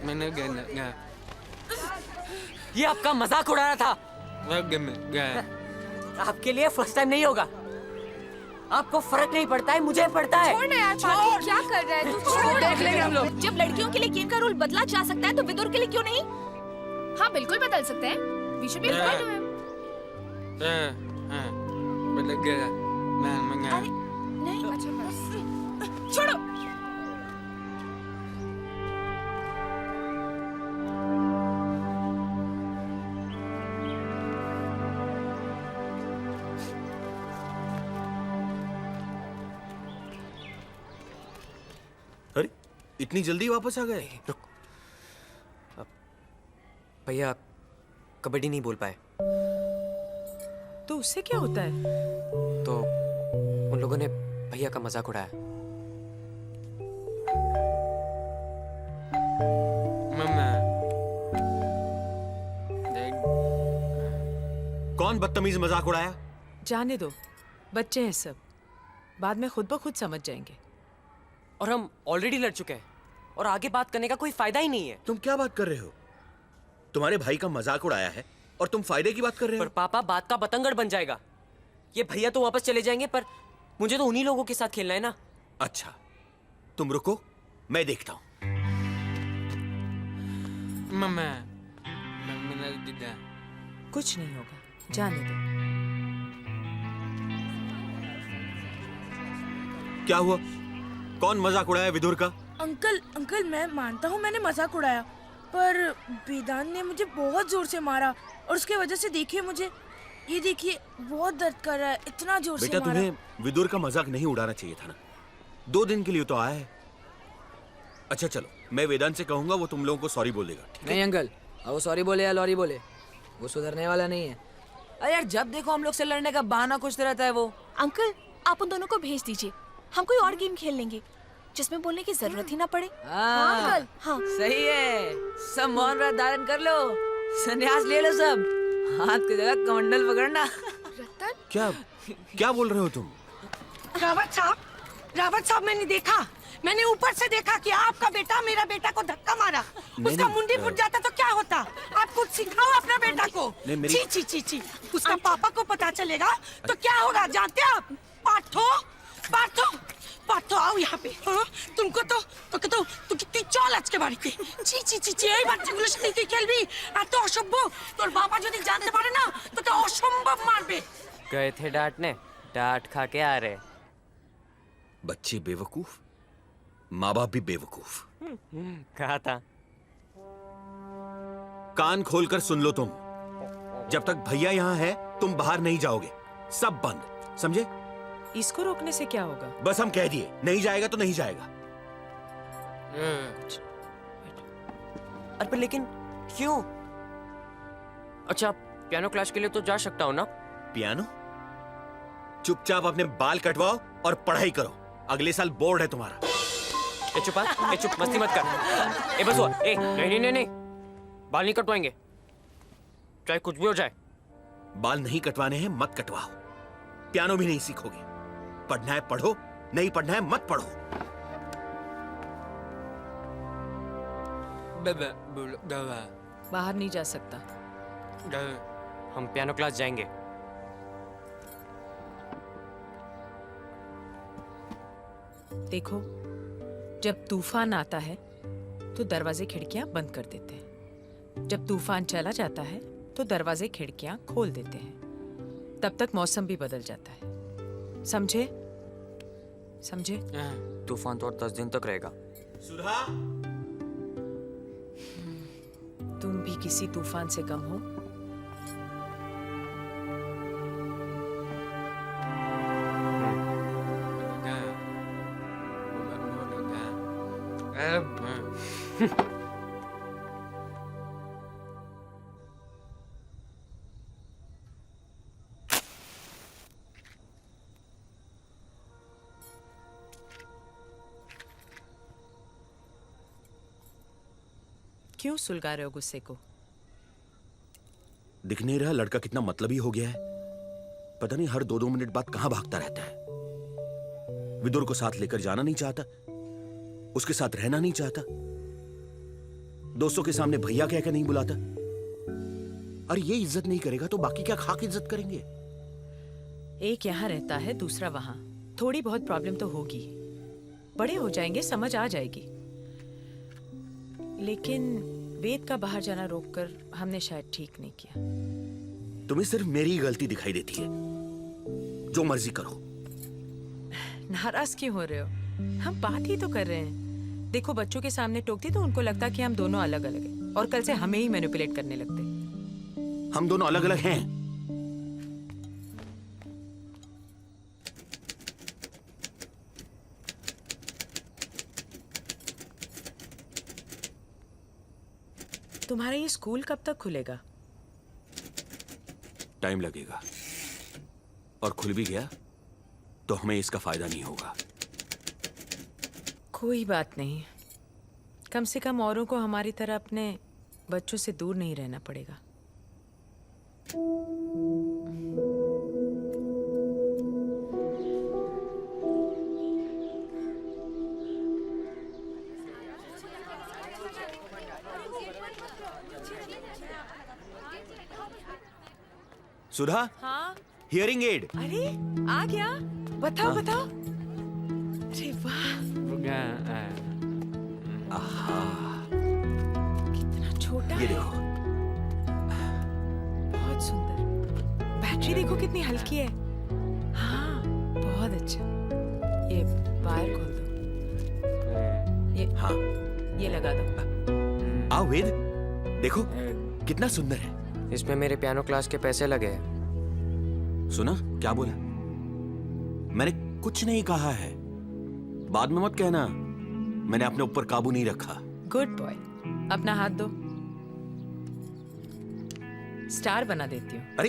Speaker 3: मैंने ये आपका मजाक उड़ा रहा था। आपके लिए फर्स्ट टाइम नहीं होगा। आपको फर्क नहीं पड़ता है, मुझे पड़ता है।
Speaker 8: छोड़ ना यार पार्थ, क्या कर रहा है तू? छोड़, देख लेंगे हम लोग। जब लड़कियों के लिए गेम का रूल बदला जा सकता है तो विदुर के लिए क्यों नहीं? हाँ बिल्कुल बदल सकते हैं। We should be fine to him. नहीं अच्छा बस छोड़ो।
Speaker 6: अरे इतनी जल्दी वापस आ गए?
Speaker 3: भैया कबड्डी नहीं बोल पाए
Speaker 7: तो उससे क्या होता है?
Speaker 3: तो उन लोगों ने भैया का मजाक उड़ाया।
Speaker 6: कौन बदतमीज मजाक उड़ाया?
Speaker 7: जाने दो, बच्चे हैं सब, बाद में खुद ब खुद समझ जाएंगे।
Speaker 3: और हम ऑलरेडी लड़ चुके हैं और आगे बात करने का कोई फायदा ही नहीं है।
Speaker 6: तुम क्या बात कर रहे हो? तुम्हारे भाई का मजाक उड़ाया है और तुम फायदे की बात कर रहे हो?
Speaker 3: पर पापा बात का बतंगड़ बन जाएगा। ये भैया तो वापस चले जाएंगे पर मुझे तो उन्हीं लोगों के साथ खेलना है ना।
Speaker 6: अच्छा तुम रुको, मैं देखता हूं।
Speaker 7: कुछ नहीं होगा, जाने दो।
Speaker 6: क्या हुआ? कौन मजाक उड़ाया विदुर का?
Speaker 14: अंकल मैं मानता हूँ मैंने मजाक उड़ाया, पर वेदांत ने मुझे बहुत जोर से मारा और उसके वजह से देखिए मुझे, ये देखिए बहुत दर्द कर रहा है, इतना जोर से मारा।
Speaker 6: बेटा तुम्हें विदुर का मजाक नहीं उड़ाना चाहिए था ना। 2 दिन के लिए तो आया है। अच्छा चलो, मैं वेदांत से कहूंगा, वो तुम लोगों को सॉरी बोल देगा।
Speaker 5: नहीं अंकल, वो सॉरी बोले या लॉरी बोले, वो सुधरने वाला नहीं है। अरे यार जब देखो हम लोग से लड़ने का बहाना खोजते रहता है वो।
Speaker 8: अंकल आप उन दोनों को भेज दीजिए, हम कोई और गेम खेल लेंगे जिसमें बोलने की जरूरत ही ना पड़े। हाँ अंकल, हाँ
Speaker 5: सही है। सब मौन व्रत धारण कर लो, संन्यास ले लो सब, हाथ की जगह कमंडल पकड़ना।
Speaker 6: क्या क्या बोल रहे हो तुम?
Speaker 14: रावत साहब मैंने ऊपर से देखा कि आपका बेटा मेरा बेटा को धक्का मारा। उसका मुंडी फूट जाता तो क्या होता? आप कुछ सिखाओ अपना बेटा को। ची ची ची, उसका पापा को पता चलेगा तो क्या होगा जानते हैं आप? पार्थो आओ यहाँ पे। हाँ? तुमको तो कितनी चौल আজকে বাড়িতে। ची এই বাচ্চাগুলোর সাথে তুই খেলবি? এত অসভ্য, তোর বাবা যদি জানতে পারে না তোকে অসম্ভব মারবে।
Speaker 3: गए थे डांटने, डांट खा के आ रहे।
Speaker 6: बच्चे बेवकूफ, माँ बाप भी बेवकूफ।
Speaker 3: कहा था।
Speaker 6: कान खोलकर सुन लो तुम, जब तक भैया यहाँ है तुम बाहर नहीं जाओगे, सब बंद, समझे?
Speaker 7: इसको रोकने से क्या होगा?
Speaker 6: बस हम कह दिए, नहीं जाएगा तो नहीं जाएगा।
Speaker 3: अरे पर लेकिन क्यों? अच्छा पियानो क्लास के लिए तो जा सकता हूँ ना?
Speaker 6: पियानो? चुपचाप अपने बाल कटवाओ और पढ़ाई करो, अगले साल बोर्ड है तुम्हारा।
Speaker 3: चुप मस्ती मत कर। बस हुआ। नहीं, बाल नहीं कटवाएंगे, चाहे कुछ भी हो जाए।
Speaker 6: बाल नहीं कटवाने हैं मत कटवाओ, पियानो भी नहीं सीखोगे। पढ़ना है पढ़ो, नहीं पढ़ना है मत पढ़ो।
Speaker 7: बाहर नहीं जा सकता।
Speaker 3: हम पियानो क्लास जाएंगे।
Speaker 7: देखो, जब तूफान आता है तो दरवाजे खिड़कियां बंद कर देते हैं, जब तूफान चला जाता है तो दरवाजे खिड़कियां खोल देते हैं, तब तक मौसम भी बदल जाता है। समझे?
Speaker 3: तूफान तो और 10 दिन तक रहेगा।
Speaker 6: सुधा,
Speaker 7: तुम भी किसी तूफान से कम हो? क्यों सुलगा रहे हो गुस्से को?
Speaker 6: दिख नहीं रहा लड़का कितना मतलबी हो गया है? पता नहीं हर 2-2 मिनट बाद कहां भागता रहता है। विदुर को साथ लेकर जाना नहीं चाहता, उसके साथ रहना नहीं चाहता। दोस्तों के सामने भैया कह के नहीं बुलाता? अरे ये इज्जत नहीं करेगा तो बाकी क्या खाक इज्जत करेंगे?
Speaker 7: एक यहाँ रहता है, दूसरा वहाँ। थोड़ी बहुत प्रॉब्लम तो होगी, बड़े हो जाएंगे, समझ आ जाएगी। लेकिन वेद का बाहर जाना रोककर हमने शायद ठीक नहीं किया।
Speaker 6: तुम्हें सिर्फ मेरी ही गलती दिखाई देती है। जो मर्जी करो।
Speaker 7: नाराज क्यों हो रहे हो? हम बात ही तो कर रहे हैं। देखो, बच्चों के सामने टोकती तो उनको लगता कि हम दोनों अलग अलग हैं और कल से हमें ही मैनिपुलेट करने लगते।
Speaker 6: हम दोनों अलग अलग हैं।
Speaker 7: तुम्हारा ये स्कूल कब तक खुलेगा?
Speaker 6: टाइम लगेगा, और खुल भी गया तो हमें इसका फायदा नहीं होगा।
Speaker 7: कोई बात नहीं, कम से कम औरों को हमारी तरह अपने बच्चों से दूर नहीं रहना पड़ेगा।
Speaker 6: सुधा,
Speaker 7: हाँ?
Speaker 6: Hearing aid.
Speaker 7: अरे आ गया, बताओ बताओ। अरे वाह, कितना छोटा
Speaker 6: ये
Speaker 7: है।
Speaker 6: देखो।
Speaker 7: बहुत सुंदर। बैटरी देखो कितनी हल्की है। हाँ, बहुत अच्छा। ये वायर खोल दो। ये
Speaker 6: हाँ,
Speaker 7: ये लगा दो।
Speaker 6: आओ वेद, देखो कितना सुंदर है।
Speaker 3: इसमें मेरे पियानो क्लास के पैसे लगे हैं।
Speaker 6: सुना क्या बोला? मैंने कुछ नहीं कहा है, बाद में मत कहना मैंने अपने ऊपर काबू नहीं रखा।
Speaker 7: गुड बॉय, अपना हाथ दो, स्टार बना देती हूँ।
Speaker 6: अरे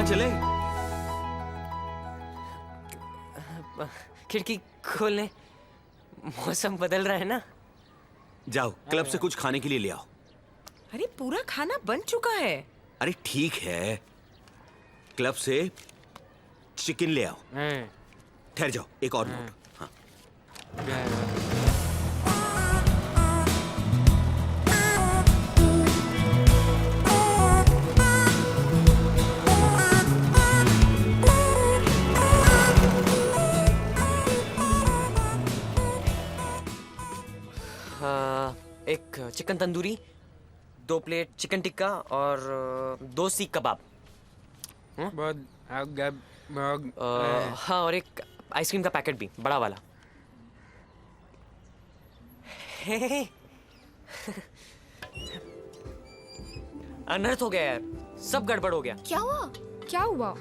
Speaker 6: चले?
Speaker 3: खिड़की खोलने। मौसम बदल रहा है ना।
Speaker 6: जाओ क्लब से कुछ खाने के लिए ले आओ।
Speaker 7: अरे पूरा खाना बन चुका है।
Speaker 6: अरे ठीक है, क्लब से चिकन ले आओ। ठहर जाओ, एक और नोट। हाँ।
Speaker 3: एक chicken tandoori, 2 plate chicken tikka और 2 सीख कबाब। हाँ, और एक आइसक्रीम का पैकेट भी, बड़ा वाला। अनर्थ हो गया यार, सब गड़बड़ हो गया।
Speaker 8: क्या हुआ? क्या हुआ?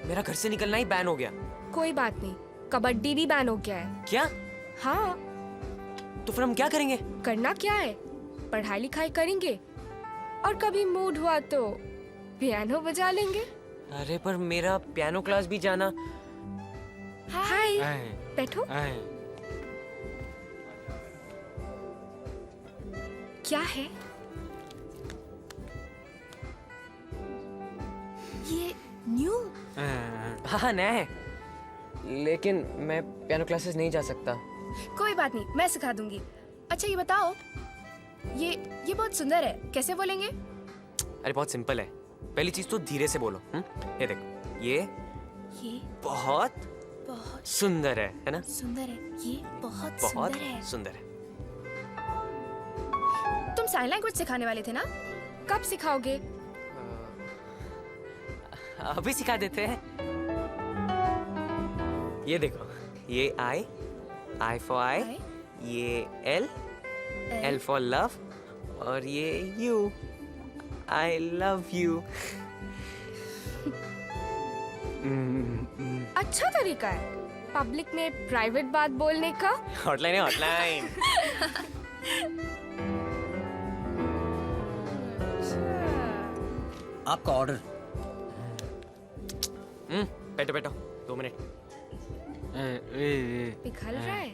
Speaker 3: मेरा घर से निकलना ही बैन हो गया।
Speaker 8: कोई बात नहीं, कबड्डी भी बैन हो गया है।
Speaker 3: क्या?
Speaker 8: हाँ।
Speaker 3: तो फिर हम क्या करेंगे?
Speaker 8: करना क्या है, पढ़ाई लिखाई करेंगे और कभी मूड हुआ तो पियानो बजा लेंगे।
Speaker 3: अरे पर मेरा पियानो क्लास भी जाना।
Speaker 8: हाय, बैठो। क्या है ये? न्यू?
Speaker 3: हाँ, नया है, लेकिन मैं पियानो क्लासेस नहीं जा सकता।
Speaker 8: कोई बात नहीं, मैं सिखा दूंगी। अच्छा ये बताओ, ये बहुत सुंदर है, कैसे बोलेंगे?
Speaker 3: अरे बहुत सिंपल है। पहली चीज तो धीरे से बोलो। ये देखो, ये बहुत सुंदर है ना?
Speaker 8: सुंदर है, ये बहुत सुंदर है।
Speaker 3: सुंदर है।
Speaker 8: तुम साइन लैंग्वेज सिखाने वाले थे ना, कब सिखाओगे?
Speaker 3: अभी सिखा देते हैं। ये देखो, ये I for I, ये L for love, और ये U, I love you।
Speaker 8: अच्छा तरीका है पब्लिक में प्राइवेट बात बोलने का।
Speaker 3: हॉटलाइन है, हॉटलाइन।
Speaker 11: आपका ऑर्डर।
Speaker 3: बैठो बैठो 2 मिनट।
Speaker 8: पिघल रहा है।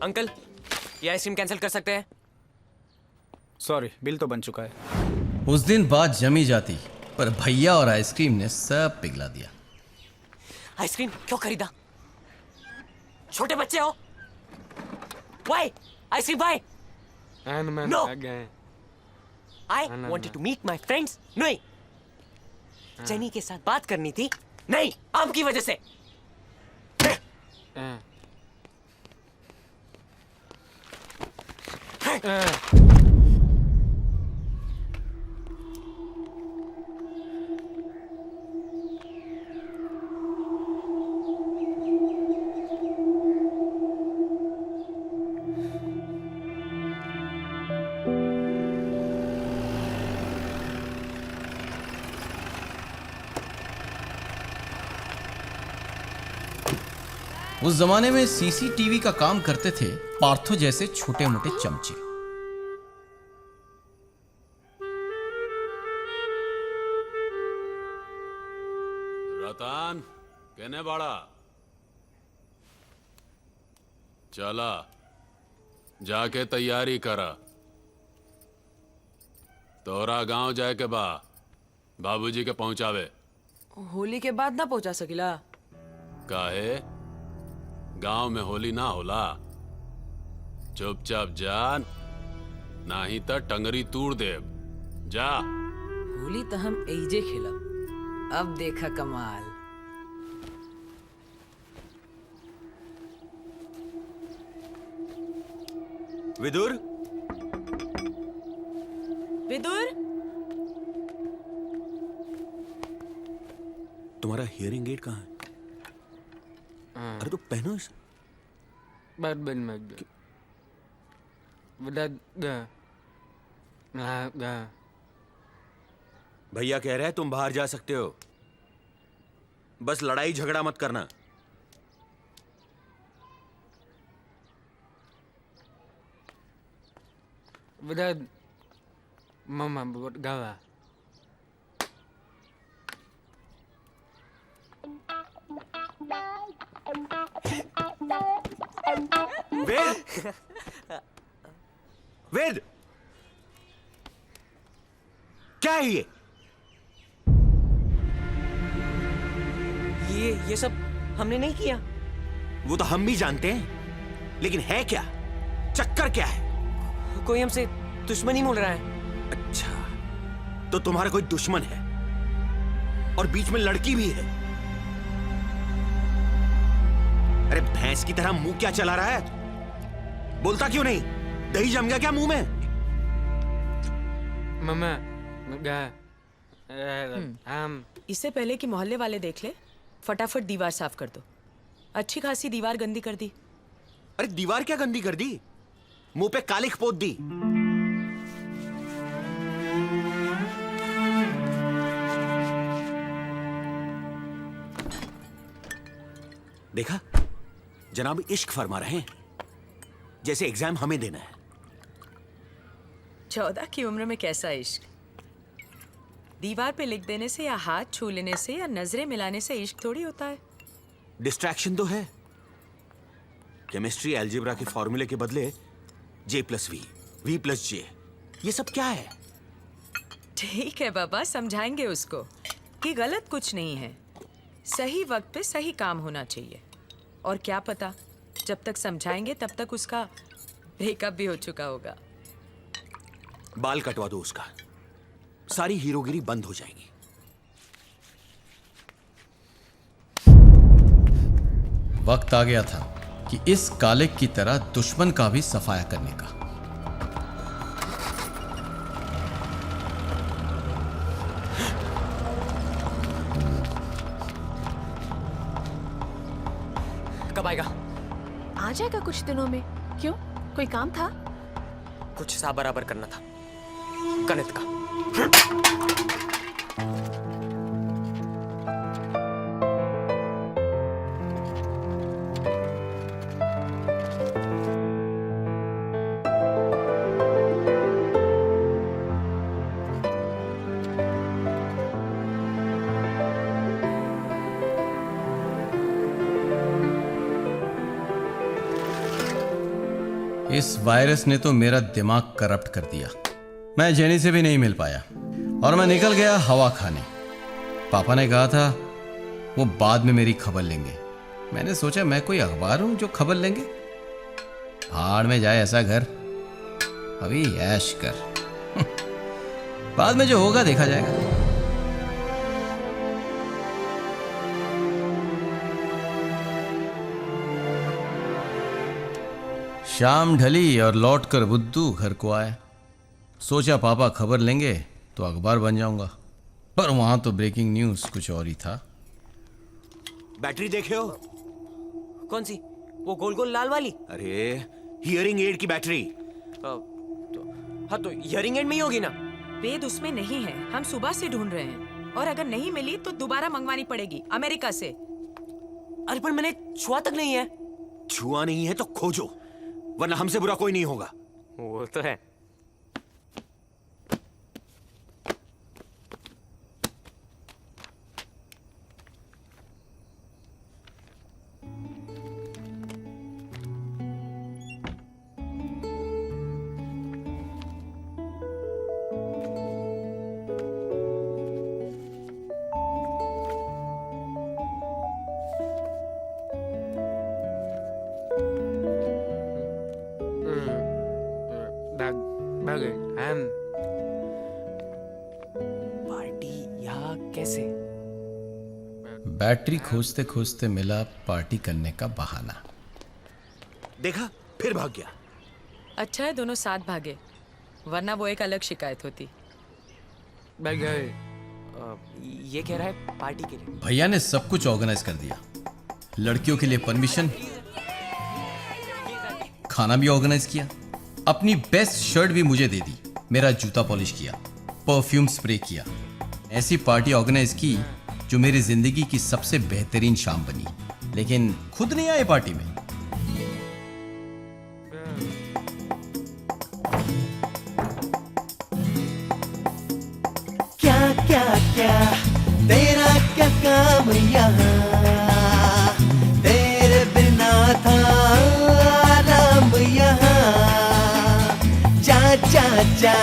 Speaker 3: अंकल, ये आइसक्रीम कैंसिल कर सकते हैं?
Speaker 10: सॉरी, बिल तो बन चुका है।
Speaker 2: उस दिन बात जमी जाती, पर भैया और आइसक्रीम ने सब पिघला दिया।
Speaker 3: आइसक्रीम क्यों खरीदा? छोटे बच्चे हो? Why? Ice cream why? No. I wanted to meet my friends. नहीं। जेनी के साथ बात करनी थी। नहीं, आपकी वजह से।
Speaker 2: उस जमाने में सीसीटीवी का काम करते थे पार्थो जैसे छोटे मोटे चमचे।
Speaker 16: रतन कहने बाड़ा चला जाके तैयारी करा, तोरा गांव जाए के बा बाबूजी के पहुंचावे।
Speaker 5: होली के बाद ना पहुंचा सकिला?
Speaker 16: काहे? गांव में होली ना होला? चुपचाप जान, नाही त टंगरी तूड़ देव। जा।
Speaker 5: होली तो हम एजे खेलब। अब देखा कमाल।
Speaker 6: विदुर,
Speaker 7: विदुर,
Speaker 6: तुम्हारा हियरिंग एड कहाँ है? अरे तो पहनो इसे। भैया कह रहे हैं तुम बाहर जा सकते हो, बस लड़ाई झगड़ा मत करना।
Speaker 5: मामा गावा।
Speaker 6: वेद, वेद, क्या है ये?
Speaker 3: ये सब हमने नहीं किया।
Speaker 6: वो तो हम भी जानते हैं, लेकिन है क्या? चक्कर क्या है?
Speaker 3: कोई हमसे दुश्मनी बोल रहा है।
Speaker 6: अच्छा, तो तुम्हारा कोई दुश्मन है और बीच में लड़की भी है। अरे भैंस की तरह मुंह क्या चला रहा है? बोलता क्यों नहीं? दही जम गया क्या मुंह में?
Speaker 5: मामा
Speaker 7: इससे पहले कि मोहल्ले वाले देख ले, फटाफट दीवार साफ कर दो। अच्छी खासी दीवार गंदी कर दी।
Speaker 6: अरे दीवार क्या गंदी कर दी? मुंह पे कालिख पोत दी। देखा, जनाब इश्क फरमा रहे हैं, जैसे एग्जाम हमें देना है।
Speaker 7: 14 की उम्र में कैसा इश्क? दीवार पे लिख देने से या हाथ छू लेने से या नजरें मिलाने से इश्क थोड़ी होता है।
Speaker 6: डिस्ट्रैक्शन तो है। केमिस्ट्री अलजेब्रा के फॉर्मूले के बदले J+V, V+J, ये सब क्या है?
Speaker 7: ठीक है बाबा, समझाएंगे उसको कि गलत कुछ नहीं है। सही वक्त पे सही काम होना चाहिए। और क्या पता, जब तक समझाएंगे तब तक उसका ब्रेकअप भी हो चुका होगा।
Speaker 6: बाल कटवा दो उसका, सारी हीरोगिरी बंद हो जाएगी।
Speaker 2: वक्त आ गया था कि इस कालिक की तरह दुश्मन का भी सफाया करने का।
Speaker 3: कब आएगा?
Speaker 8: आ जाएगा कुछ दिनों में। क्यों, कोई काम था?
Speaker 3: कुछ हिसाब बराबर करना था गणित का।
Speaker 2: वायरस ने तो मेरा दिमाग करप्ट कर दिया। मैं जेनी से भी नहीं मिल पाया और मैं निकल गया हवा खाने। पापा ने कहा था वो बाद में मेरी खबर लेंगे। मैंने सोचा मैं कोई अखबार हूं जो खबर लेंगे? भाड़ में जाए ऐसा घर, अभी ऐश कर। बाद में जो होगा देखा जाएगा। शाम ढली और लौटकर बुद्धू घर को आए। सोचा पापा खबर लेंगे तो अखबार बन जाऊंगा, पर वहां तो ब्रेकिंग न्यूज कुछ और ही था।
Speaker 6: बैटरी देखे हो?
Speaker 3: कौन सी? वो गोल गोल लाल वाली?
Speaker 6: अरे हियरिंग एड की बैटरी।
Speaker 3: हाँ तो हियरिंग एड में ही होगी ना।
Speaker 7: वेद उसमें नहीं है, हम सुबह से ढूंढ रहे हैं और अगर नहीं मिली तो दोबारा मंगवानी पड़ेगी अमेरिका से।
Speaker 3: अरे पर मैंने छुआ तक नहीं है।
Speaker 6: छुआ नहीं है तो खोजो, वरना हमसे बुरा कोई नहीं होगा।
Speaker 3: वो तो है। पार्टी यहाँ कैसे?
Speaker 2: बैटरी खोजते खोजते मिला पार्टी करने का बहाना।
Speaker 6: देखा, फिर भाग गया।
Speaker 7: अच्छा है दोनों साथ भागे, वरना वो एक अलग शिकायत होती।
Speaker 3: ये कह रहा है पार्टी के लिए।
Speaker 2: भैया ने सब कुछ ऑर्गेनाइज कर दिया। लड़कियों के लिए परमिशन, खाना भी ऑर्गेनाइज किया, अपनी बेस्ट शर्ट भी मुझे दे दी, मेरा जूता पॉलिश किया, परफ्यूम स्प्रे किया। ऐसी पार्टी ऑर्गेनाइज की जो मेरी जिंदगी की सबसे बेहतरीन शाम बनी। लेकिन खुद नहीं आए पार्टी में।
Speaker 12: क्या क्या क्या तेरा क्या काम यहाँ, तेरे बिना था आराम यहाँ। जा जा जा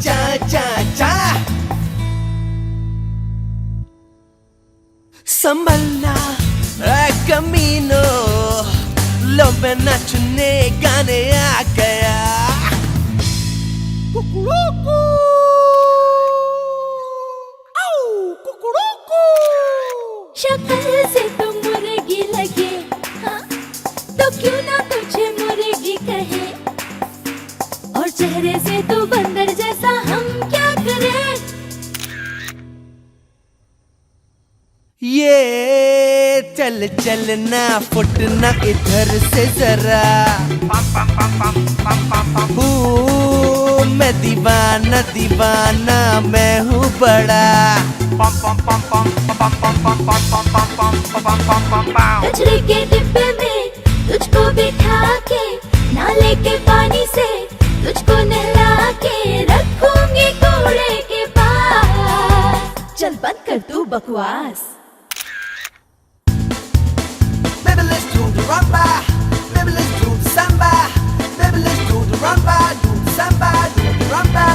Speaker 12: जा जा जा संभलना ऐ कमीनो, लो मैं नचने गाने आ गया।
Speaker 17: शक्ल से तो मुर्गी लगे, हाँ? तो क्यों ना तुझे मुर्गी कहे, और चेहरे से तो बंदर जैसा, हम क्या करें?
Speaker 12: ये चल चलना फुटना इधर से जरा। मैं दीवाना दीवाना मैं हूँ बड़ा।
Speaker 17: कचरे के डिब्बे में तुझको बिठा के, नाले के पानी से तुझको नहला के रखूंगी कूड़े के पास। चल बंद कर तू बकवास।
Speaker 12: Baby let's do the rumba, baby let's do the samba, baby let's do the rumba, do the samba, do the rumba.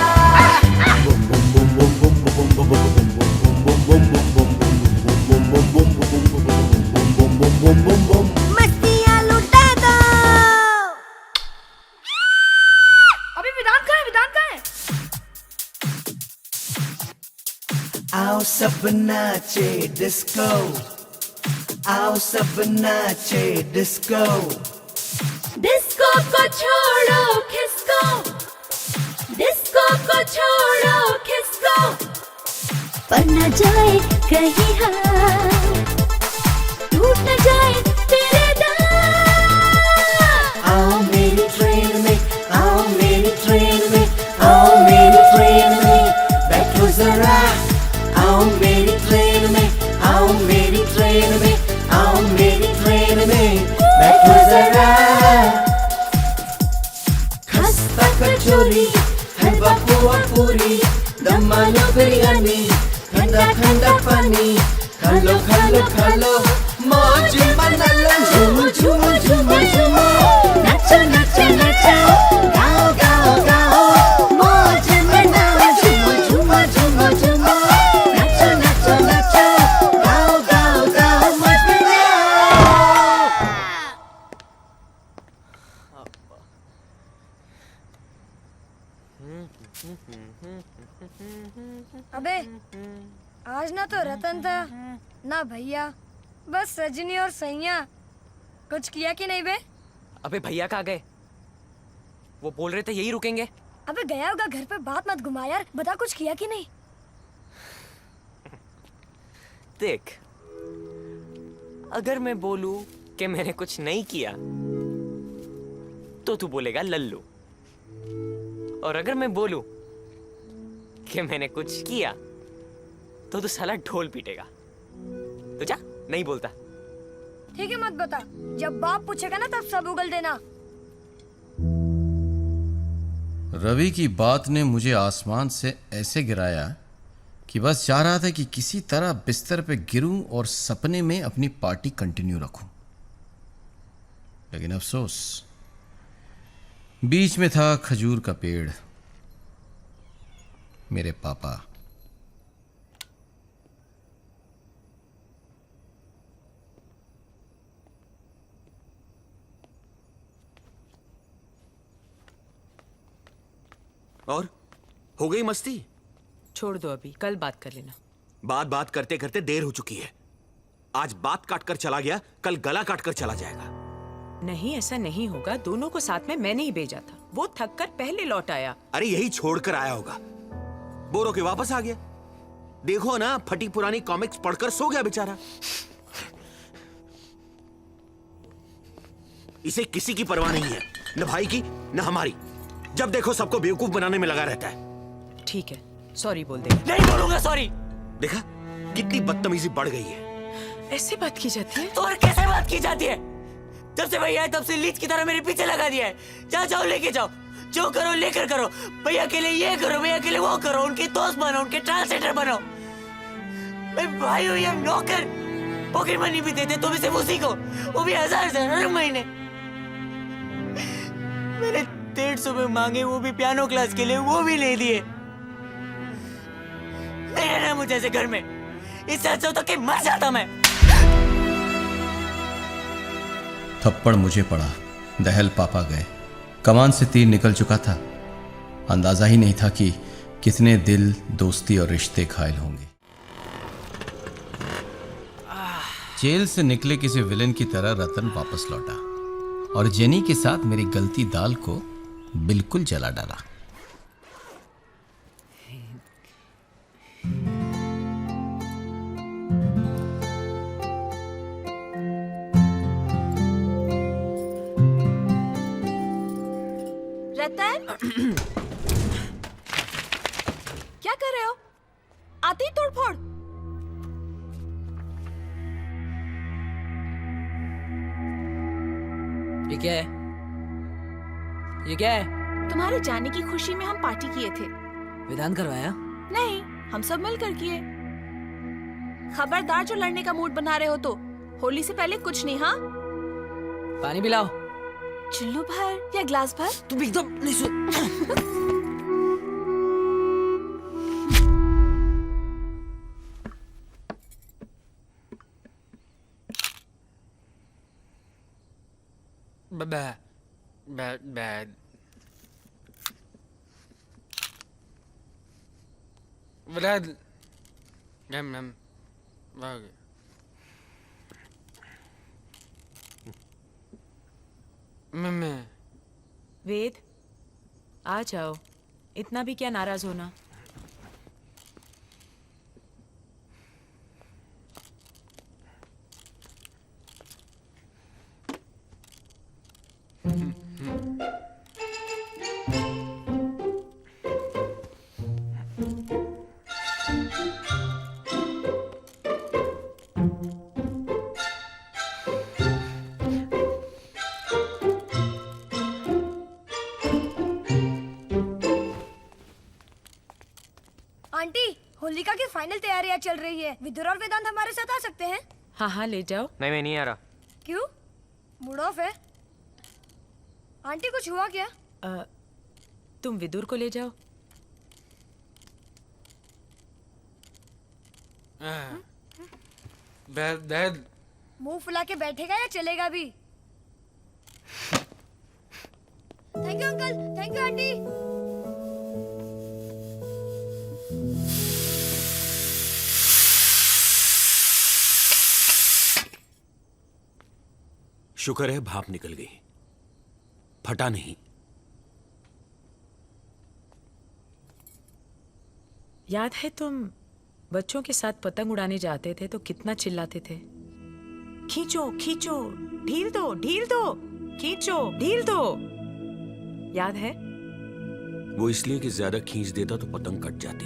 Speaker 17: मस्तियाँ लुटा दो।
Speaker 8: अभी विधान कहाँ है? विधान कहाँ है?
Speaker 12: आओ सब नाचे डिस्को, आओ सब नाचे डिस्को।
Speaker 17: डिस्को को छोड़ो खिसको, डिस्को को छोड़ो खिसको, पर न जाए कहीं हाथ, टूट न जाए तेरे दांत।
Speaker 12: आओ मेरी ट्रेन में, आओ मेरी ट्रेन में, आओ मेरी ट्रेन में, बैठो जरा। आओ मेरी ट्रेन में, आओ मेरी ट्रेन में, आओ मेरी ट्रेन में, बैठो जरा। खस्ता कचौरी, हलवा पुआ पूरी, दम आलू बिरयानी, ठंडा ठंडा पानी, खा लो खा लो खा लो, मौज मना लो, झूमो झूमो झूमो झूमो,
Speaker 17: नाचो नाचो नाचो।
Speaker 4: अबे आज ना तो रतन था ना भैया, बस सजनी और सैया। कुछ किया कि नहीं बे?
Speaker 3: अबे भैया कहाँ गए? वो बोल रहे थे यही रुकेंगे।
Speaker 4: अबे गया होगा घर पे, बात मत घुमा यार। बता कुछ किया कि नहीं?
Speaker 3: देख, अगर मैं बोलूं कि मैंने कुछ नहीं किया तो तू बोलेगा लल्लू, और अगर मैं बोलूं कि मैंने कुछ किया तो तू साला ढोल पीटेगा। तो जा, नहीं बोलता।
Speaker 4: ठीक है, मत बता। जब बाप पूछेगा ना तब सब उगल देना।
Speaker 2: रवि की बात ने मुझे आसमान से ऐसे गिराया कि बस चाह रहा था कि किसी तरह बिस्तर पे गिरूं और सपने में अपनी पार्टी कंटिन्यू रखूं। लेकिन अफसोस, बीच में था खजूर का पेड़, मेरे पापा।
Speaker 6: और हो गई मस्ती?
Speaker 7: छोड़ दो, अभी कल बात कर लेना।
Speaker 6: बात करते करते देर हो चुकी है। आज बात काट कर चला गया, कल गला काट कर चला जाएगा।
Speaker 7: नहीं, ऐसा नहीं होगा। दोनों को साथ में मैंने ही भेजा था। वो थक कर पहले लौट आया।
Speaker 6: अरे यही छोड़कर आया होगा, बोर होके वापस आ गया। देखो ना, फटी पुरानी कॉमिक्स पढ़कर सो गया बेचारा। इसे किसी की परवाह नहीं है, न भाई की न हमारी। जब देखो सबको बेवकूफ बनाने में लगा रहता है।
Speaker 7: ठीक है, सॉरी बोल दे।
Speaker 3: नहीं बोलूंगा सॉरी।
Speaker 6: देखा कितनी बदतमीजी बढ़ गई है।
Speaker 7: ऐसे बात की जाती है?
Speaker 3: तो और कैसे बात की जाती है? जब से भैया है तब से लीच की तरह मेरे पीछे लगा दिया है। जाओ जाओ, लेके जाओ, जो करो लेकर करो। भैया के लिए ये करो, भैया के लिए वो करो, उनके दोस्त बनो, उनके ट्रांसलेटर बनो। मैं भाई हूँ या नौकर? पॉकेट मनी भी देते तो भी सिर्फ उसी को, वो भी 1000 हर महीने। मैंने 150 रुपए मांगे, वो भी पियानो क्लास के लिए, वो भी नहीं दिए। नहीं रहना मुझे ऐसे घर में। इससे अच्छा होता कि मर जाता मैं।
Speaker 2: थप्पड़ मुझे पड़ा, दहल पापा गए। कमान से तीर निकल चुका था। अंदाजा ही नहीं था कि कितने दिल, दोस्ती और रिश्ते घायल होंगे। जेल से निकले किसी विलेन की तरह रतन वापस लौटा और जेनी के साथ मेरी गलती दाल को बिल्कुल जला डाला।
Speaker 8: रतन, क्या कर रहे हो? आती तोड़फोड़।
Speaker 5: ये क्या है? ये क्या है?
Speaker 8: तुम्हारे जाने की खुशी में हम पार्टी किए थे।
Speaker 5: विधान करवाया?
Speaker 8: नहीं, हम सब मिलकर किए। खबरदार जो लड़ने का मूड बना रहे हो तो होली से पहले कुछ नहीं। हाँ,
Speaker 5: पानी पिलाओ।
Speaker 8: चुल्लू भर या ग्लास भर?
Speaker 5: तुम एकदम नहीं सुन।
Speaker 3: Bad. Vlad.
Speaker 7: वेद, आ जाओ। इतना भी क्या नाराज होना?
Speaker 4: आंटी, होलिका की फाइनल तैयारियां चल रही है। विदुर और वेदांत हमारे साथ आ सकते हैं?
Speaker 7: हाँ हाँ, ले जाओ।
Speaker 3: नहीं, मैं नहीं आ रहा।
Speaker 4: क्यों? मूड ऑफ है? आंटी कुछ हुआ क्या?
Speaker 7: तुम विदुर को ले जाओ।
Speaker 4: मुंह फुला के बैठेगा या चलेगा भी? Thank you uncle, thank you aunty.
Speaker 6: शुक्र है भाप निकल गई, फटा नहीं।
Speaker 7: याद है तुम बच्चों के साथ पतंग उड़ाने जाते थे तो कितना चिल्लाते थे, खींचो खींचो, ढील दो ढील दो, खींचो ढील दो, याद है?
Speaker 6: वो इसलिए कि ज्यादा खींच देता तो पतंग कट जाती,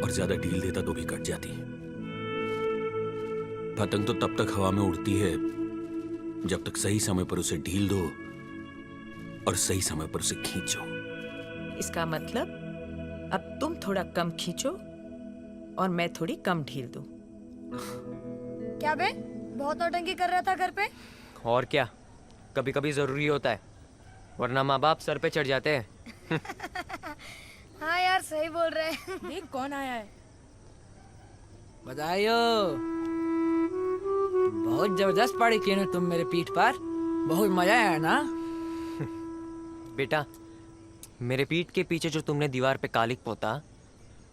Speaker 6: और ज्यादा ढील देता तो भी कट जाती। पतंग तो तब तक हवा में उड़ती है जब तक सही समय पर उसे ढील दो और सही समय पर उसे खींचो।
Speaker 7: इसका मतलब अब तुम थोड़ा कम खींचो और मैं थोड़ी कम ढील दूं।
Speaker 4: क्या बे, बहुत नौटंकी कर रहा था घर पे?
Speaker 3: और क्या, कभी कभी जरूरी होता है, वरना माँ बाप सर पे चढ़ जाते हैं।
Speaker 4: हाँ यार, सही बोल रहे हैं।
Speaker 5: देख कौन आया है। बधाई हो, बहुत जबरदस्त पार्टी की ना तुम मेरे पीठ पर, बहुत मजा आया ना?
Speaker 3: बेटा, मेरे पीठ के पीछे जो तुमने दीवार पे कालिक पोता,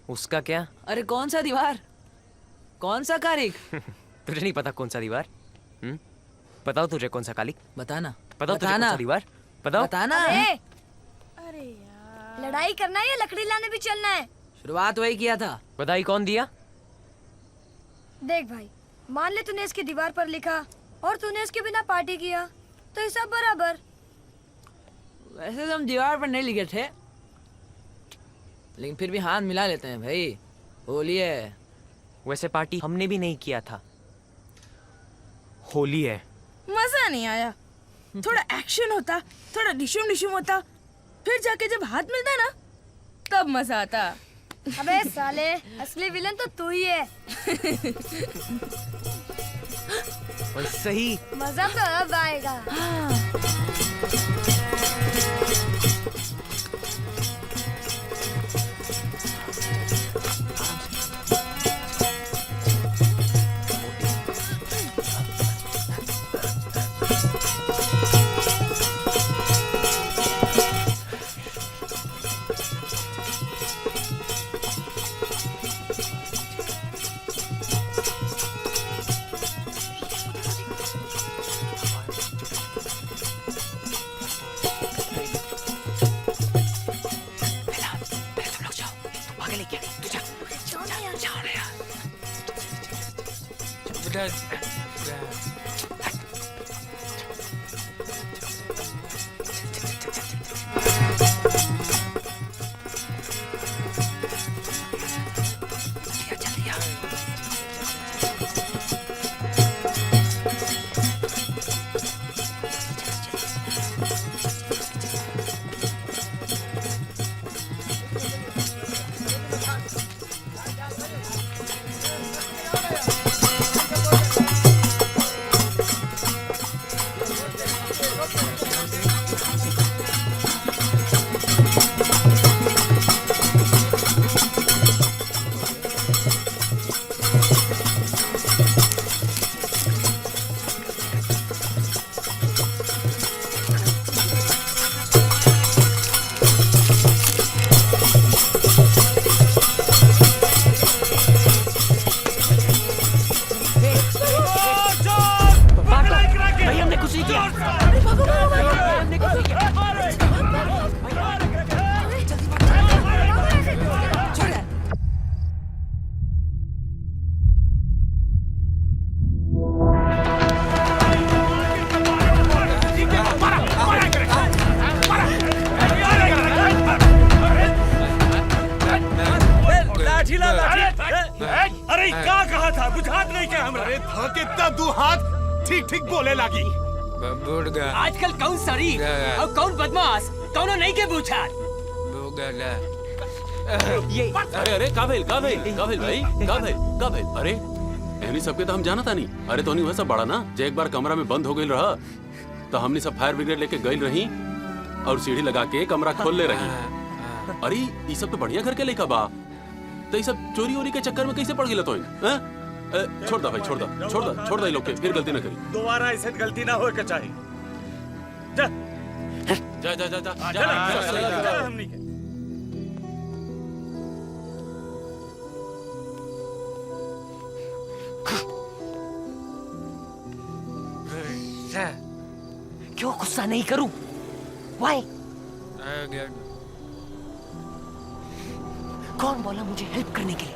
Speaker 3: उसका क्या?
Speaker 5: अरे कौन सा दीवार, कौन सा कालिक?
Speaker 3: तुझे नहीं पता कौन सा दीवार? बताओ तुझे कौन सा कालिक?
Speaker 5: बताना।
Speaker 3: बताओ तुझे कौन सा दीवार? बताओ।
Speaker 5: बताना।
Speaker 4: अरे यार, लड़ाई करना है या लकड़ी लाने भी चलना है?
Speaker 5: शुरुआत वही किया था।
Speaker 3: बधाई कौन दिया?
Speaker 4: देख भाई, मान ले तूने इसकी दीवार पर लिखा और तूने इसके बिना पार्टी किया, तो हिसाब बराबर।
Speaker 5: वैसे तो हम दीवार पर नहीं लिखे थे, लेकिन फिर भी हाथ मिला लेते हैं भाई, होली है।
Speaker 3: वैसे पार्टी हमने भी नहीं किया था, होली है।
Speaker 14: मजा नहीं आया। थोड़ा एक्शन होता, थोड़ा डिशुम डिशुम होता, फिर जाके जब हाथ मिलता ना तब मजा आता।
Speaker 4: अबे साले, असली विलन तो तू ही है।
Speaker 3: और सही
Speaker 4: मजा तो अब आएगा।
Speaker 1: अरे क्या कहा था, बुझात नहीं क्या हमरा?
Speaker 9: अरे था कितना दू हाथ ठीक ठीक बोले लागी।
Speaker 3: आजकल कौन शरीफ और कौन बदमाश, कौन नहीं के पूछा।
Speaker 16: ये अरे अरे का भेल भाई, का भेल? अरे एनी सबके तो हम जाना था नहीं। अरे तो नहीं वैसा बड़ा ना, जे एक बार कमरा में बंद हो गई रहा तो हमने सब फायर ब्रिगेड लेके गई रही और सीढ़ी लगा के कमरा खोल ले रही। अरे ये सब तो बढ़िया घर के लेखा बा, तो ये सब चोरी वोरी के चक्कर में कैसे पड़ गई? तो छोड़ दा भाई, छोड़ दा लोग के, फिर गलती ना करी।
Speaker 1: दोबारा ऐसे गलती ना हो के चाहिए।
Speaker 16: जा जा जा जा
Speaker 1: हमनी के
Speaker 3: क्यों गुस्सा नहीं करूं? Why? कौन बोला मुझे हेल्प करने के लिए?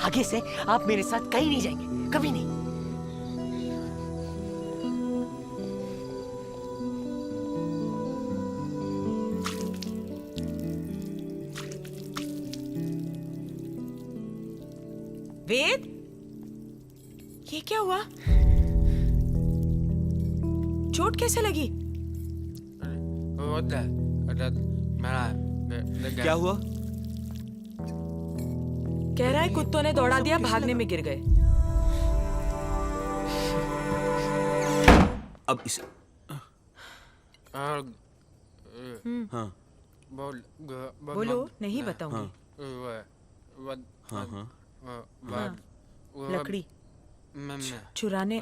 Speaker 3: आगे से आप मेरे साथ कहीं नहीं जाएंगे, कभी नहीं।
Speaker 7: वेद, ये क्या हुआ? चोट कैसे लगी?
Speaker 6: क्या हुआ?
Speaker 7: कह रहा है कुत्तों ने दौड़ा दिया, भागने में गिर गए।
Speaker 6: अब इस हाँ
Speaker 7: बोलो, नहीं बताऊंगी।
Speaker 6: हाँ
Speaker 7: लकड़ी चुराने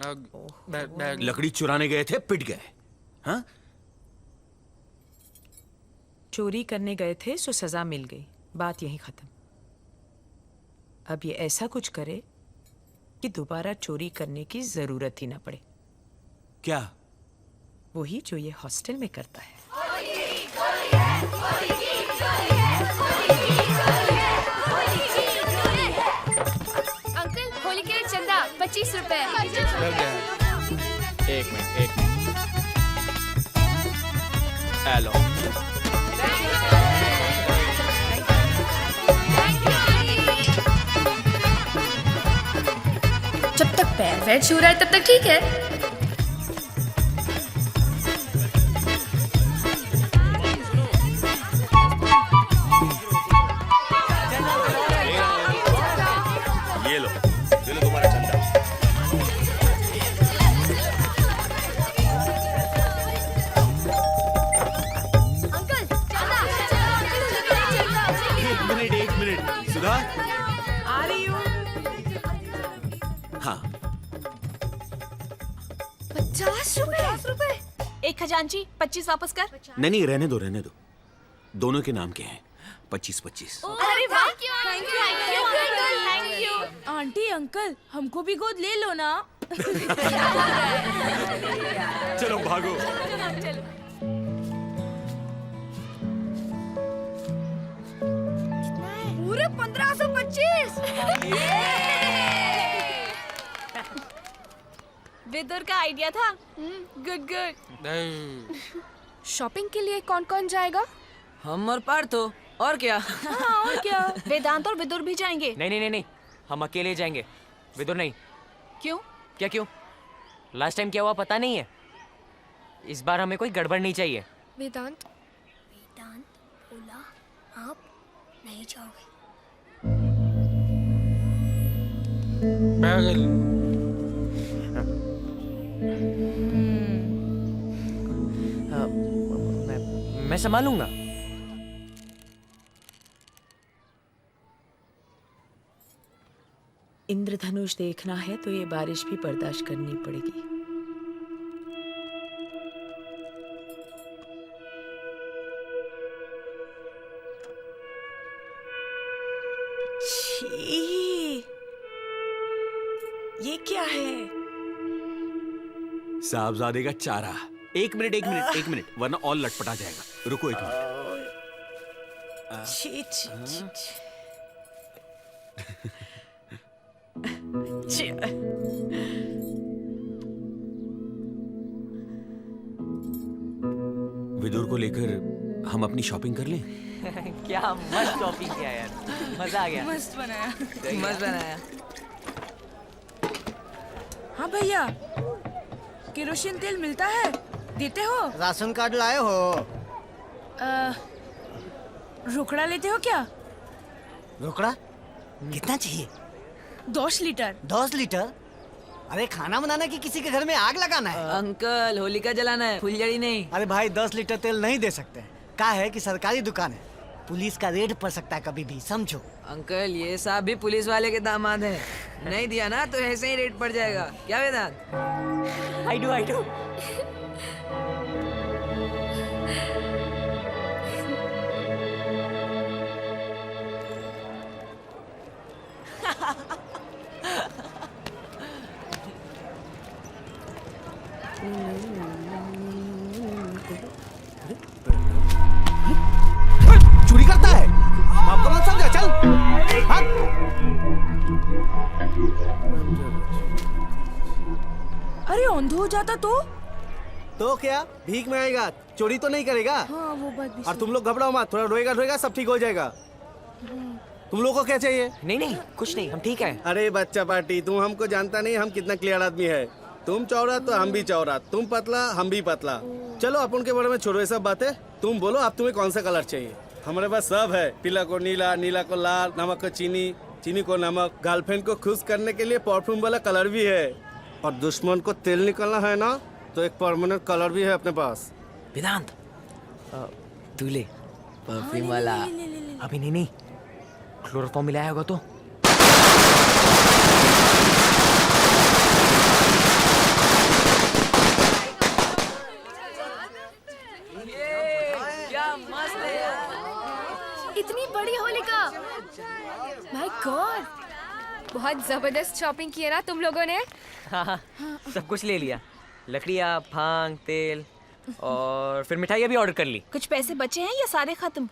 Speaker 6: लकड़ी चुराने गए थे, पिट गए। हाँ,
Speaker 7: चोरी करने गए थे सो सजा मिल गई, बात यहीं खत्म। अब ये ऐसा कुछ करे कि दोबारा चोरी करने की जरूरत ही ना पड़े।
Speaker 6: क्या?
Speaker 7: वही जो ये हॉस्टल में करता है।
Speaker 8: अंकल, होली के लिए चंदा 25 रुपए।
Speaker 18: एक मिनट। हेलो।
Speaker 8: जब तक पैर वैर छू रहा है तब तक ठीक है।
Speaker 6: ये लो तुम्हारा चंदा।
Speaker 8: अंकल,
Speaker 6: एक मिनट सुधा।
Speaker 7: आ रही हूँ।
Speaker 6: हाँ,
Speaker 8: 50 रुपए।
Speaker 19: एक खजांची 25 वापस कर।
Speaker 6: नहीं रहने दो। दोनों के नाम के हैं, 25-25।
Speaker 19: अरे वाह,
Speaker 8: थैंक यू।
Speaker 19: आंटी अंकल हमको भी गोद ले लो ना।
Speaker 6: चलो भागो।
Speaker 4: पूरे 1525।
Speaker 19: विदुर का आइडिया था। गुड।
Speaker 8: शॉपिंग के लिए कौन कौन जाएगा?
Speaker 5: हम और पार्थो, और क्या?
Speaker 19: हाँ, और क्या? वेदांत और विदुर भी जाएंगे।
Speaker 3: नहीं, हम अकेले जाएंगे, विदुर नहीं।
Speaker 19: क्यों?
Speaker 3: क्या क्यों? लास्ट टाइम क्या हुआ पता नहीं है। इस बार हमें कोई गड़बड़ नहीं चाहिए।
Speaker 8: वेदांत बोला आप नहीं जाओगे।
Speaker 3: मैं संभालूंगा।
Speaker 7: इंद्रधनुष देखना है तो ये बारिश भी बर्दाश्त करनी पड़ेगी। छी, ये क्या है?
Speaker 6: साहबजादे का चारा। एक मिनट वरना और लटपटा जाएगा। रुको एक मिनट।
Speaker 7: छी।
Speaker 6: विदुर को लेकर हम अपनी शॉपिंग कर लें।
Speaker 3: क्या मस्त शॉपिंग किया यार, मजा आ गया।
Speaker 19: मस्त बनाया। हाँ भैया, केरोसिन तेल मिलता है, देते हो?
Speaker 18: राशन कार्ड लाए हो?
Speaker 19: रोकड़ा लेते हो क्या?
Speaker 18: रोकड़ा कितना चाहिए?
Speaker 19: 10 लीटर।
Speaker 18: 10 लीटर? अरे खाना बनाना कि किसी के घर में आग लगाना है?
Speaker 5: अंकल, होलिका जलाना है, फुलझड़ी नहीं।
Speaker 18: अरे भाई 10 लीटर तेल नहीं दे सकते। क्या है कि सरकारी दुकान है, पुलिस का रेड पड़ सकता है कभी भी, समझो।
Speaker 5: अंकल, ये साहब भी पुलिस वाले के दामाद हैं। नहीं दिया ना तो ऐसे ही रेड पड़ जाएगा। क्या वेदांत?
Speaker 3: I do.
Speaker 19: अंधा हो जाता
Speaker 18: तो क्या भीख में आएगा, चोरी तो नहीं करेगा।
Speaker 19: हाँ वो बात भी
Speaker 18: और तुम लोग घबराओ मत, थोड़ा रोएगा सब ठीक हो जाएगा। तुम लोगों को क्या चाहिए?
Speaker 3: नहीं नहीं कुछ नहीं, हम ठीक है।
Speaker 18: अरे बच्चा पार्टी, तुम हमको जानता नहीं हम कितना क्लियर आदमी है। तुम चौरा तो हम भी चौरा, तुम पतला हम भी पतला। चलो अपन के बारे में छोड़ो ये सब बातें, तुम बोलो आप तुम्हें कौन सा कलर चाहिए? हमारे पास सब है, पीला को नीला, नीला को लाल, नमक को चीनी, चीनी को नमक। गर्लफ्रेंड को खुश करने के लिए परफ्यूम वाला कलर भी है, और दुश्मन को तेल निकलना है ना तो एक परमानेंट कलर भी है अपने पास।
Speaker 3: वेदांत तू ले परफ्यूम वाला। अभी नहीं, क्लोरोफॉर्म मिलाया होगा तो।
Speaker 5: क्या मस्त है यार।
Speaker 8: इतनी बड़ी होलिका, माय गॉड, बहुत जबरदस्त शॉपिंग की है ना तुम लोगों ने।
Speaker 3: हाँ, सब कुछ ले लिया, लकड़ियाँ, भांग, तेल और फिर मिठाइयाँ भी ऑर्डर कर ली।
Speaker 19: कुछ पैसे बचे हैं या सारे खत्म?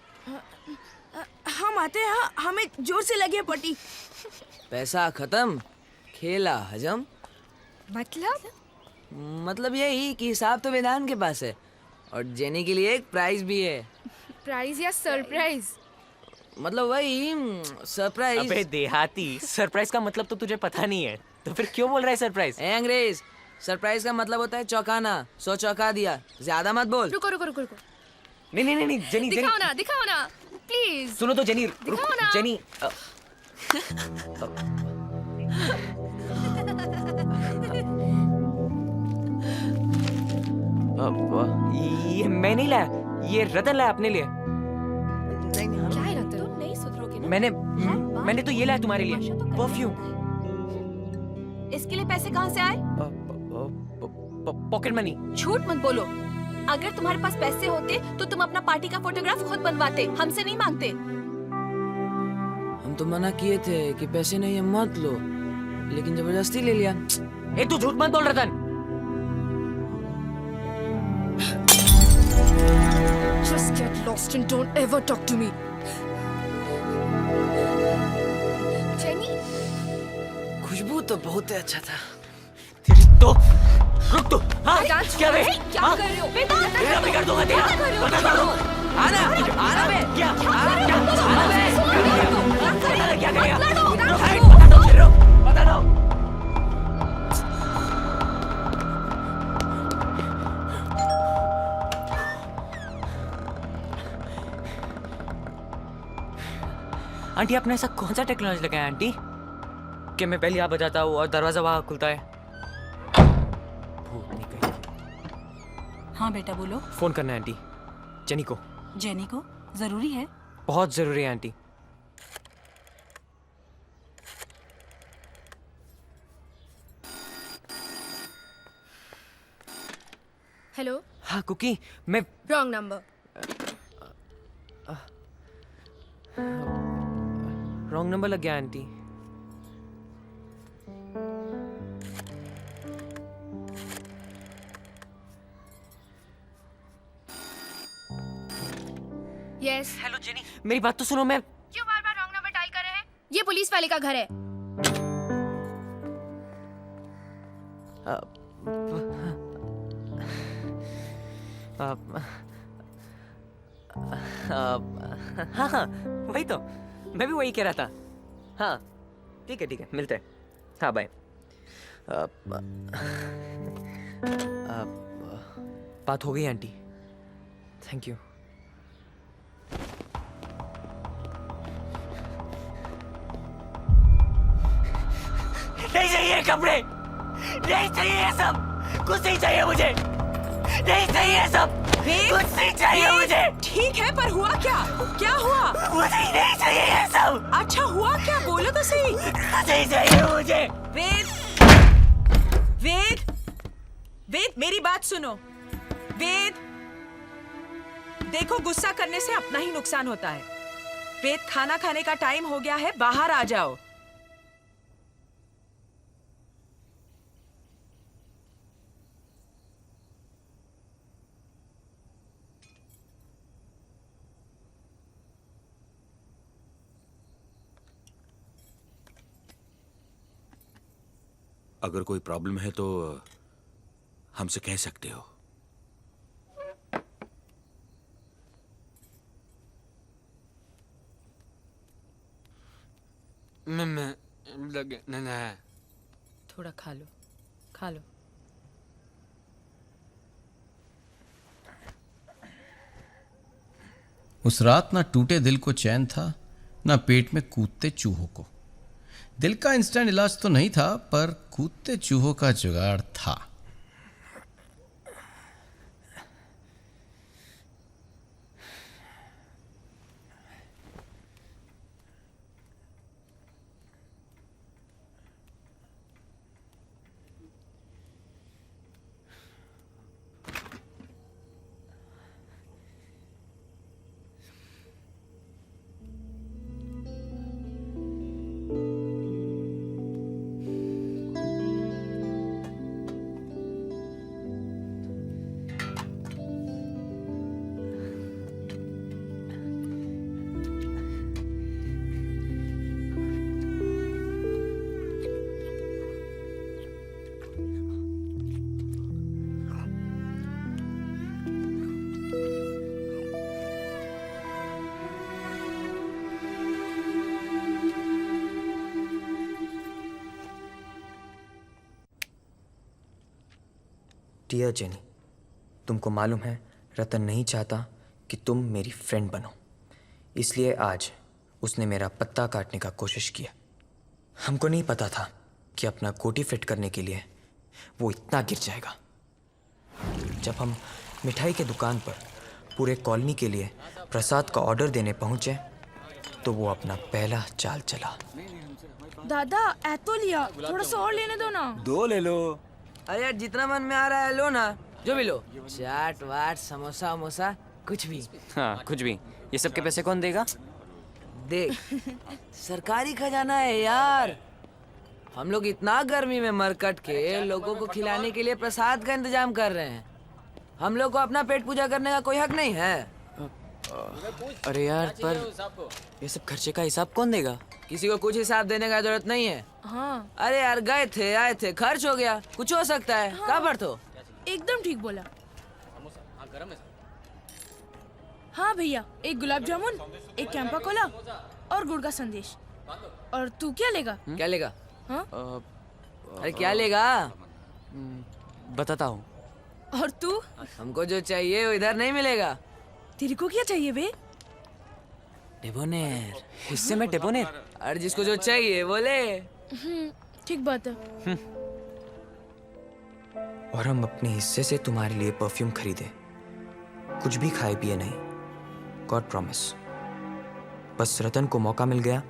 Speaker 19: हम आते हैं, हमें जोर से लगी है पट्टी।
Speaker 5: पैसा खत्म, खेला हजम। मतलब यही कि हिसाब तो वेदांत के पास है, और जेनी के लिए एक प्राइज भी है।
Speaker 8: प्राइज या सरप्राइज?
Speaker 5: मतलब वही सरप्राइज।
Speaker 3: अबे देहाती, सरप्राइज का मतलब तो तुझे पता नहीं है, तो फिर क्यों बोल रहा है सरप्राइज?
Speaker 5: अंग्रेज, सरप्राइज का मतलब होता है चौंकाना। 100 चौंका दिया, ज्यादा मत बोल।
Speaker 8: रुको।
Speaker 3: नहीं जेनी,
Speaker 8: दिखाओ ना प्लीज।
Speaker 3: सुनो तो जेनी,
Speaker 8: दिखाओ ना।
Speaker 3: जेनी ये मैं नहीं लाया, ये रतन लाया अपने लिए।
Speaker 8: क्या है रतन? तुम नहीं सुधरोगे ना।
Speaker 3: मैंने तो ये लाया तुम्हारे लिए, परफ्यूम।
Speaker 19: इसके लिए पैसे कहाँ से आए?
Speaker 3: Pocket money.
Speaker 19: झूठ मत बोलो, अगर तुम्हारे पास पैसे होते तो तुम अपना पार्टी का फोटोग्राफ खुद बनवाते, हमसे नहीं मांगते।
Speaker 5: हम तो मना किए थे कि पैसे नहीं है मत लो, लेकिन जबरदस्ती ले लिया।
Speaker 3: तू झूठ मत बोल Ratan.
Speaker 8: Just get lost and don't ever talk to me. Jenny,
Speaker 5: खुशबू तो बहुत अच्छा था।
Speaker 3: तो रुक तो। हाँ क्या बे?
Speaker 8: क्या कर रहे हो? वेदांत,
Speaker 3: तेरा बिगाड़ दूंगा तेरा। बता दो।
Speaker 5: आना बे।
Speaker 3: क्या?
Speaker 5: आना बे।
Speaker 3: क्या करेगा? बता दो। आंटी आपने ऐसा कौन सा टेक्नोलॉजी लगाया आंटी कि मैं पहले यहाँ बजाता हूँ और दरवाजा वहाँ खुलता है? भूत निकल।
Speaker 14: हाँ बेटा बोलो।
Speaker 3: फोन करना है आंटी, जेनी को।
Speaker 14: जेनी को जरूरी है?
Speaker 3: बहुत जरूरी है आंटी।
Speaker 8: हेलो।
Speaker 3: हाँ कुकी, मैं
Speaker 8: रॉन्ग नंबर।
Speaker 3: रॉन्ग नंबर लग गया आंटी।
Speaker 8: यस।
Speaker 3: हेलो जेनी, मेरी बात तो सुनो। मैं
Speaker 8: क्यों बार-बार रॉन्ग नंबर डायल कर रहे हैं? ये पुलिस वाले का घर है।
Speaker 3: हाँ वही तो, मैं भी वही कह रहा था। हाँ ठीक है मिलते हैं। हाँ बाय। बात हो गई आंटी, थैंक यू। नहीं चाहिए कपड़े, नहीं चाहिए ये सब, कुछ नहीं चाहिए मुझे, नहीं चाहिए सब, कुछ नहीं चाहिए मुझे।
Speaker 19: ठीक है पर हुआ क्या? क्या हुआ?
Speaker 3: मुझे नहीं चाहिए ये सब।
Speaker 19: अच्छा हुआ क्या, बोलो तो सही।
Speaker 3: नहीं चाहिए मुझे।
Speaker 19: वेद मेरी बात सुनो। वेद देखो, गुस्सा करने से अपना ही नुकसान होता है। वेद खाना खाने का टाइम हो गया है, बाहर आ जाओ।
Speaker 6: अगर कोई प्रॉब्लम है तो हमसे कह सकते हो।
Speaker 7: थोड़ा खा लो, खा लो।
Speaker 2: उस रात ना टूटे दिल को चैन था, ना पेट में कूदते चूहों को। दिल का इंस्टेंट इलाज तो नहीं था, पर कूदते चूहों का जुगाड़ था।
Speaker 3: डियर जेनी, तुमको मालूम है रतन नहीं चाहता कि तुम मेरी फ्रेंड बनो, इसलिए आज उसने मेरा पत्ता काटने का कोशिश किया। हमको नहीं पता था कि अपना कोटी फिट करने के लिए वो इतना गिर जाएगा। जब हम मिठाई के दुकान पर पूरे कॉलोनी के लिए प्रसाद का ऑर्डर देने पहुंचे तो वो अपना पहला चाल चला।
Speaker 8: दादा ऐतो लिया, थोड़ा सा और लेने दो ना।
Speaker 11: 2 ले लो।
Speaker 5: अरे यार जितना मन में आ रहा है लो ना, जो भी लो। चाट वाट समोसा वमोसा कुछ भी।
Speaker 3: हाँ कुछ भी। ये सब के पैसे कौन देगा?
Speaker 5: देख सरकारी खजाना है यार। हम लोग इतना गर्मी में मरकट के लोगों को खिलाने के लिए प्रसाद का इंतजाम कर रहे हैं। हम लोग को अपना पेट पूजा करने का कोई हक नहीं है।
Speaker 3: अरे यार पर ये सब खर्चे का हिसाब कौन देगा?
Speaker 5: किसी को कुछ हिसाब देने का जरूरत नहीं है।
Speaker 8: हाँ
Speaker 5: अरे यार गए थे आए थे, खर्च हो गया, कुछ हो सकता है।
Speaker 8: हाँ।
Speaker 5: कहाँ पर तो?
Speaker 8: एकदम ठीक बोला। हाँ भैया, एक गुलाब जामुन, एक कैंपा कोला और गुड़ का संदेश। और तू क्या लेगा?
Speaker 5: क्या लेगा?
Speaker 8: हाँ?
Speaker 5: अरे क्या लेगा?
Speaker 3: बताता हूँ।
Speaker 8: और तू?
Speaker 5: हमको जो चाहिए वो इधर नहीं मिलेगा।
Speaker 8: तेरे को क्या चाहिए बे?
Speaker 3: डेबोनेर। हिस्से में डेबोनेर।
Speaker 5: अरे जिसको जो चाहिए वो ले।
Speaker 8: ठीक बात है।
Speaker 3: और हम अपने हिस्से से तुम्हारे लिए परफ्यूम खरीदे, कुछ भी खाए पिए नहीं। God promise. बस रतन को मौका मिल गया,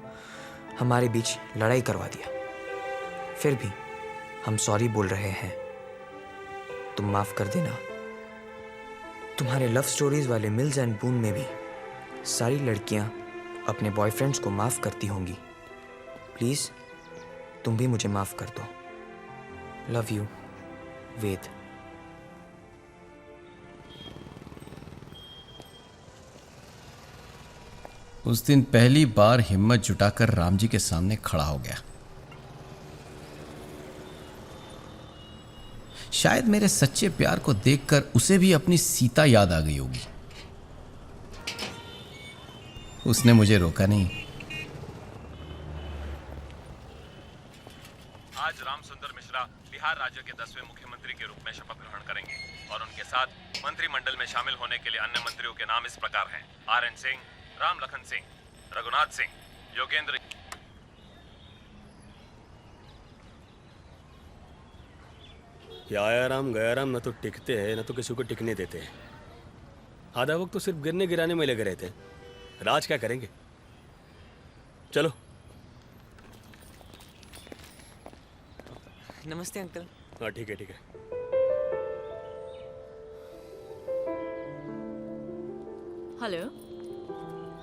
Speaker 3: हमारे बीच लड़ाई करवा दिया। फिर भी हम सॉरी बोल रहे हैं, तुम माफ कर देना। तुम्हारे लव स्टोरीज वाले मिल्स एंड बून में भी सारी लड़कियां अपने बॉयफ्रेंड्स को माफ करती होंगी। प्लीज तुम भी मुझे माफ कर दो। लव यू वेद।
Speaker 2: उस दिन पहली बार हिम्मत जुटाकर राम जी के सामने खड़ा हो गया। शायद मेरे सच्चे प्यार को देखकर उसे भी अपनी सीता याद आ गई होगी। उसने मुझे रोका नहीं।
Speaker 16: आज रामसुंदर मिश्रा बिहार राज्य के 10वें मुख्यमंत्री के रूप में शपथ ग्रहण करेंगे और उनके साथ मंत्रिमंडल में शामिल होने के लिए अन्य मंत्रियों के नाम इस प्रकार हैं: RN सिंह, राम लखन सिंह, रघुनाथ सिंह, योगेंद्र।
Speaker 11: ये आया राम गया राम न तो टिकते हैं न तो किसी को टिकने देते हैं। आधा वक्त तो सिर्फ गिरने गिराने में लगे रहते हैं। राज क्या करेंगे? चलो।
Speaker 3: नमस्ते अंकल।
Speaker 11: हाँ ठीक है ठीक है।
Speaker 20: हेलो।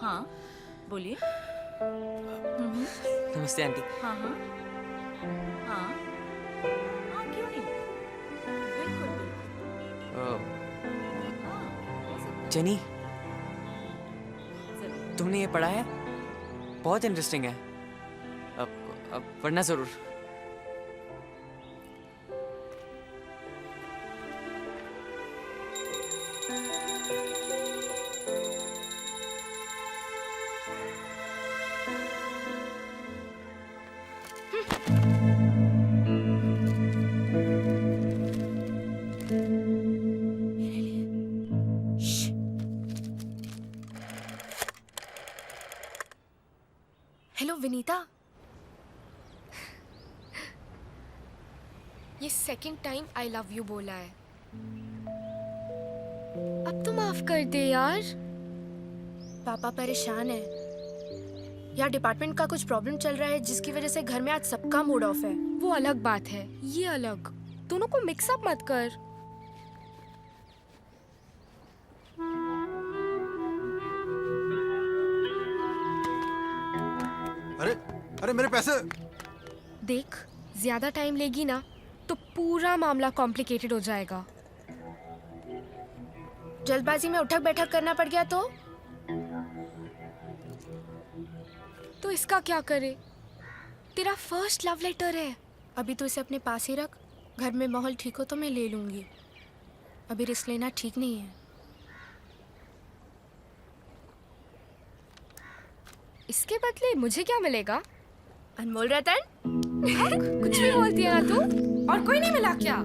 Speaker 20: हाँ बोलिए।
Speaker 3: नमस्ते आंटी।
Speaker 20: हाँ हाँ हाँ हाँ क्यों नहीं, बिल्कुल
Speaker 3: जेनी, तुमने ये पढ़ा है? बहुत इंटरेस्टिंग है। अब पढ़ना जरूर।
Speaker 8: विनीता, ये second time I love you बोला है। अब तो माफ कर दे यार। पापा परेशान है यार, डिपार्टमेंट का कुछ प्रॉब्लम चल रहा है जिसकी वजह से घर में आज सबका मूड ऑफ है। वो अलग बात है, ये अलग, दोनों को मिक्स अप मत कर।
Speaker 9: अरे अरे मेरे पैसे।
Speaker 8: देख, ज्यादा टाइम लेगी ना तो पूरा मामला कॉम्प्लिकेटेड हो जाएगा। जल्दबाजी में उठक बैठक करना पड़ गया तो इसका क्या करे? तेरा फर्स्ट लव लेटर है। अभी तो इसे अपने पास ही रख, घर में माहौल ठीक हो तो मैं ले लूंगी। अभी रिस्क लेना ठीक नहीं है। इसके बदले मुझे क्या मिलेगा? अनमोल रतन? कुछ भी बोलती है ना तू। और कोई नहीं मिला क्या?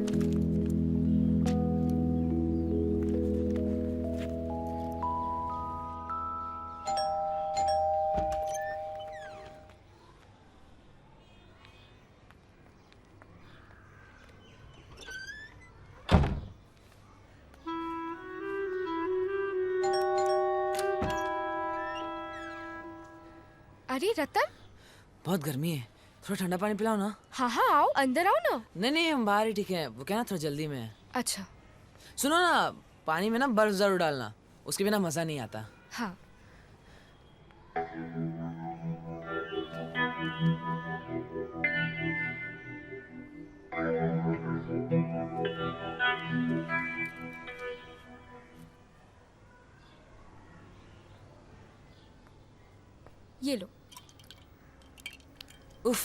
Speaker 8: अरे रतन,
Speaker 5: बहुत गर्मी है, थोड़ा ठंडा पानी पिलाओ ना।
Speaker 8: हाँ हाँ आओ, अंदर आओ ना।
Speaker 5: नहीं हम बाहर ही ठीक है, वो क्या ना थोड़ा जल्दी में है।
Speaker 8: अच्छा
Speaker 5: सुनो ना, पानी में ना बर्फ जरूर डालना, उसके बिना मजा नहीं आता।
Speaker 8: हाँ। ये लो।
Speaker 5: उफ,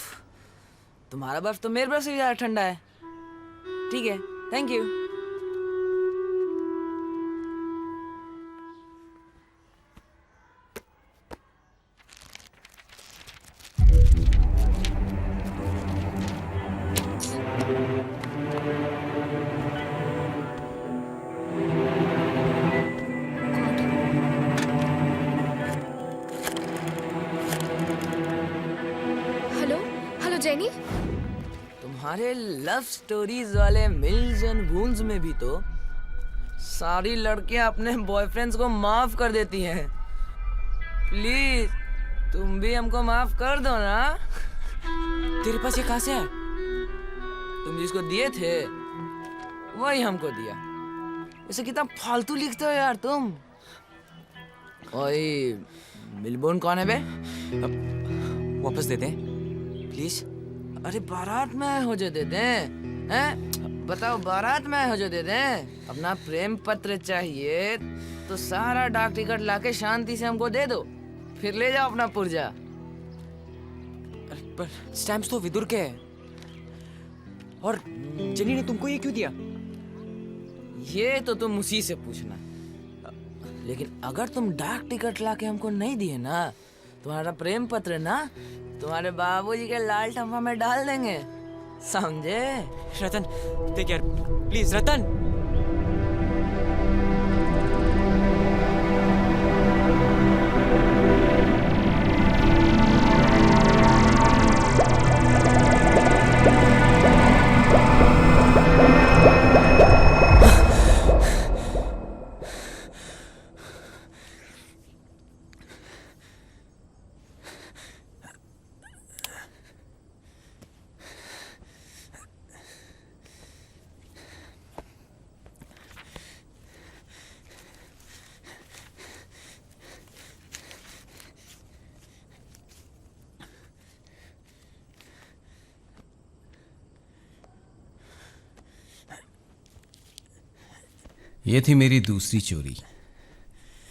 Speaker 5: तुम्हारा बर्फ तो मेरे बर्फ से भी ज्यादा ठंडा है। ठीक है, थैंक यू।
Speaker 8: जेनी,
Speaker 5: तुम्हारे लव स्टोरीज वाले मिल्स एंड वून्स में भी तो सारी लड़कियां अपने बॉयफ्रेंड्स को माफ कर देती हैं। प्लीज तुम भी हमको माफ कर दो ना। तेरे पास ये कहां से है? तुम जिसको दिए थे वही हमको दिया। इसे कितना फालतू लिखते हो यार तुम। ओए, मिलबोर्न कौन है बे?
Speaker 3: वापस दे दे प्लीज।
Speaker 5: अरे बारात में हो जो दे दें, हैं? बताओ, बारात में हो जो दे दें। अपना प्रेम पत्र चाहिए तो सारा डाक टिकट लाके शांति से हमको दे दो, फिर ले जाओ अपना पुर्जा।
Speaker 3: पर स्टैम्प्स तो विदुर के हैं। और जेनी ने तुमको ये क्यों दिया?
Speaker 5: ये तो तुम उसी से पूछना। लेकिन अगर तुम डाक टिकट लाके हमको नहीं दिए ना, तुम्हारा प्रेम पत्र ना तुम्हारे बाबूजी के लाल टंफा में डाल देंगे, समझे?
Speaker 3: रतन देख यार, प्लीज रतन।
Speaker 2: ये थी मेरी दूसरी चोरी,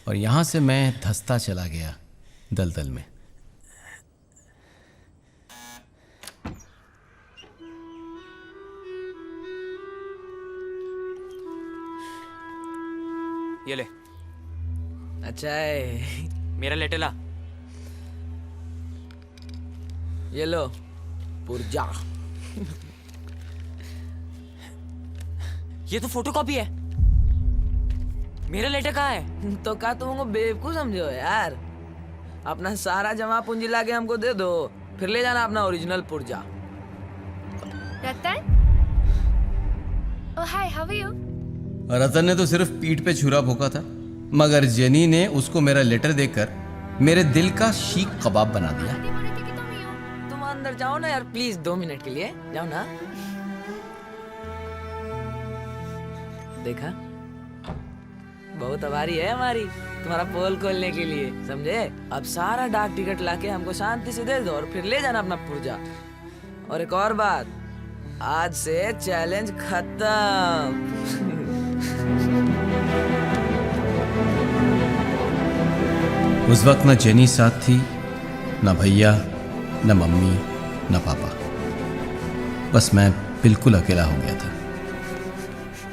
Speaker 2: और यहां से मैं धंसता चला गया दलदल में।
Speaker 3: ये ले।
Speaker 5: अच्छा है।
Speaker 3: मेरा लेटर ला।
Speaker 5: ये लो पुर्जा।
Speaker 3: ये तो फोटोकॉपी है। मेरा लेटर कहाँ है?
Speaker 5: तो क्या तुम उनको बेवकूफ समझो यार? अपना सारा जमा पूंजी लाके हमको दे दो, फिर ले जाना अपना ओरिजिनल पुर्जा।
Speaker 8: रतन, ओह हाय, हाउ आर यू?
Speaker 2: रतन ने तो सिर्फ पीठ पे छुरा भोंका था, मगर जेनी ने उसको मेरा लेटर देकर मेरे दिल का शीख कबाब बना दिया।
Speaker 5: तुम अंदर जाओ ना यार प्लीज, 2 मिनट के लिए जाओ ना। देखा, बहुत आभारी है हमारी तुम्हारा पोल खोलने के लिए, समझे? अब सारा डाक टिकट लाके हमको शांति से दे दो और फिर ले जाना अपना पुर्जा। और एक और बात, आज से चैलेंज खत्म।
Speaker 2: उस वक्त न जेनी साथ थी, न भैया, न मम्मी, न पापा। बस मैं बिल्कुल अकेला हो गया था।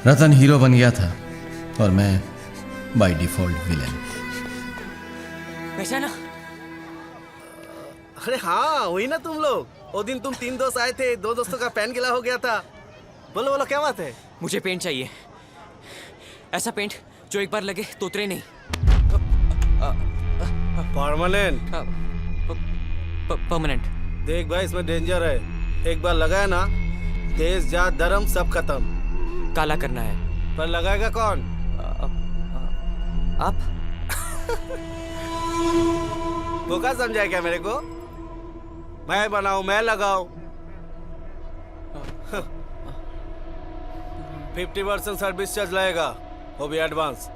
Speaker 2: रतन हीरो बन गया था और मैं बाय डिफॉल्ट विलेन।
Speaker 3: पहचाना?
Speaker 18: अरे हाँ, वही ना तुम लोग। वो दिन तुम 3 दोस्त आए थे, 2 दोस्तों का पेन गिला हो गया था। बोलो बोलो, क्या बात है?
Speaker 3: मुझे पेंट चाहिए, ऐसा पेंट जो एक बार लगे तो उतरे नहीं।
Speaker 18: परमानेंट?
Speaker 3: परमानेंट।
Speaker 18: देख भाई, इसमें डेंजर है। एक बार लगाया ना, देश जात धर्म सब खत्म।
Speaker 3: काला करना है।
Speaker 18: पर लगाएगा कौन?
Speaker 3: आप?
Speaker 18: वो क्या समझाया क्या मेरे को? मैं बनाऊं, मैं लगाऊं। 50% सर्विस चार्ज लगेगा, वो भी एडवांस।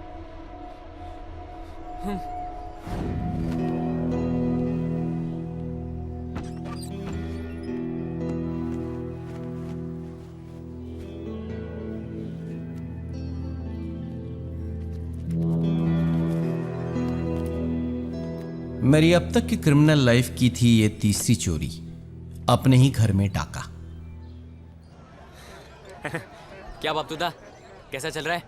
Speaker 2: मेरी अब तक की क्रिमिनल लाइफ की थी ये तीसरी चोरी, अपने ही घर में डाका।
Speaker 3: क्या बापतुदा, कैसा चल रहा है?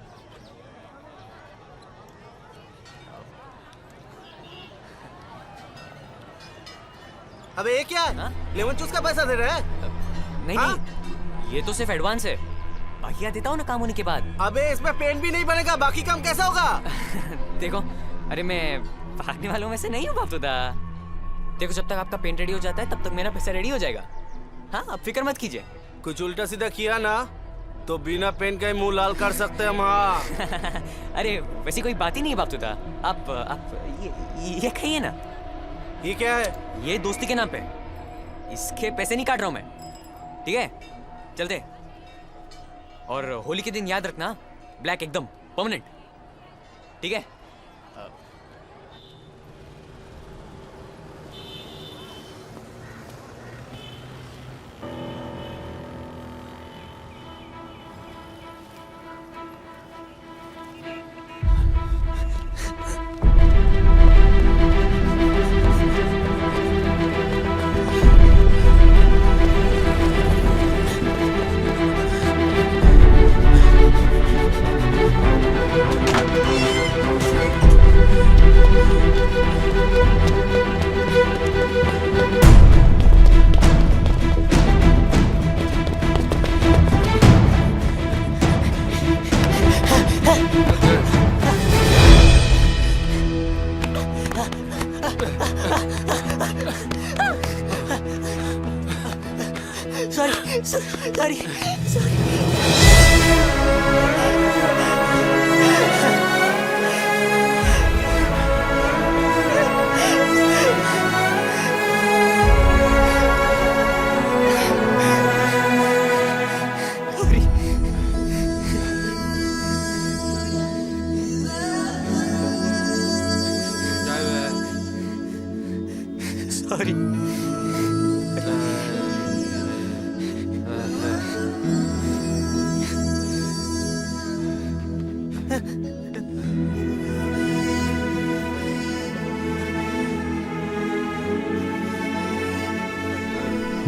Speaker 18: अबे ये क्या है? लेमन जूस का पैसा दे रहा है?
Speaker 3: नहीं, ये तो सिर्फ एडवांस है, बाकी देता हूँ ना काम होने के बाद।
Speaker 18: अबे इसमें पेंट भी नहीं बनेगा, बाकी काम कैसा होगा?
Speaker 3: देखो, अरे मैं भागने वालों में से नहीं हूँ बापतुदा। देखो, जब तक आपका पेंट रेडी हो जाता है तब तक मेरा पैसा रेडी हो जाएगा। हाँ, आप फिक्र मत कीजिए।
Speaker 18: कुछ उल्टा सीधा किया ना तो बिना पेंट का ही मुंह लाल कर सकते हैं हम। हाँ।
Speaker 3: अरे वैसी कोई बात ही नहीं है बापतुदा। आप ये खाइए ना।
Speaker 18: ये क्या है?
Speaker 3: ये दोस्ती के नाम पे, इसके पैसे नहीं काट रहा हूँ मैं, ठीक है? चलते। और होली के दिन याद रखना, ब्लैक एकदम परमानेंट, ठीक है?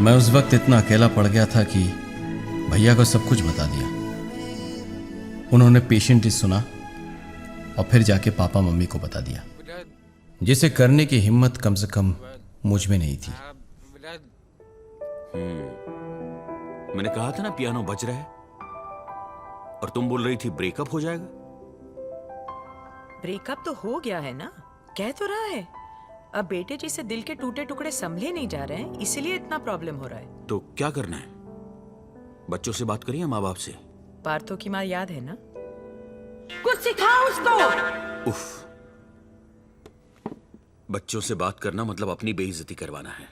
Speaker 2: मैं उस वक्त इतना अकेला पड़ गया था कि भैया को सब कुछ बता दिया। उन्होंने पेशेंटली सुना और फिर जाके पापा मम्मी को बता दिया, जिसे करने की हिम्मत कम से कम मुझ में नहीं थी।
Speaker 6: मैंने कहा था ना पियानो बज रहा है, और तुम बोल रही थी ब्रेकअप हो जाएगा।
Speaker 7: ब्रेकअप तो हो गया है ना, कह तो रहा है। अब बेटे जी से दिल के टूटे टुकड़े संभले नहीं जा रहे हैं, इसीलिए इतना प्रॉब्लम हो रहा है।
Speaker 6: तो क्या करना है? बच्चों से बात करिए, माँ बाप से।
Speaker 7: पार्थो की माँ याद है ना?
Speaker 14: कुछ सिखाओ उसको।
Speaker 6: उफ, बच्चों से बात करना मतलब अपनी बेइज्जती करवाना है।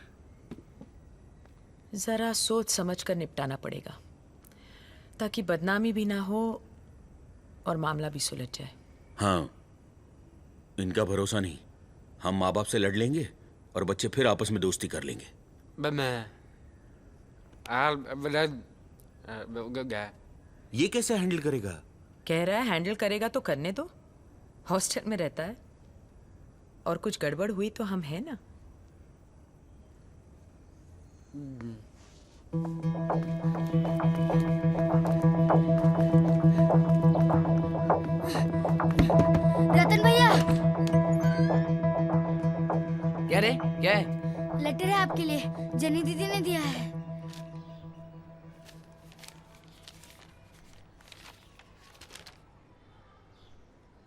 Speaker 7: जरा सोच समझ कर निपटाना पड़ेगा ताकि बदनामी भी ना हो और मामला भी सुलझ जाए।
Speaker 6: हाँ, इनका भरोसा नहीं। हम माँ बाप से लड़ लेंगे और बच्चे फिर आपस में दोस्ती कर लेंगे। ये कैसे हैंडल करेगा?
Speaker 7: कह रहा है हैंडल करेगा तो करने दो। हॉस्टल में रहता है और कुछ गड़बड़ हुई तो हम हैं ना।
Speaker 4: रतन भैया,
Speaker 5: क्या रे? क्या है?
Speaker 4: लेटर है आपके लिए, जनी दीदी ने दिया है।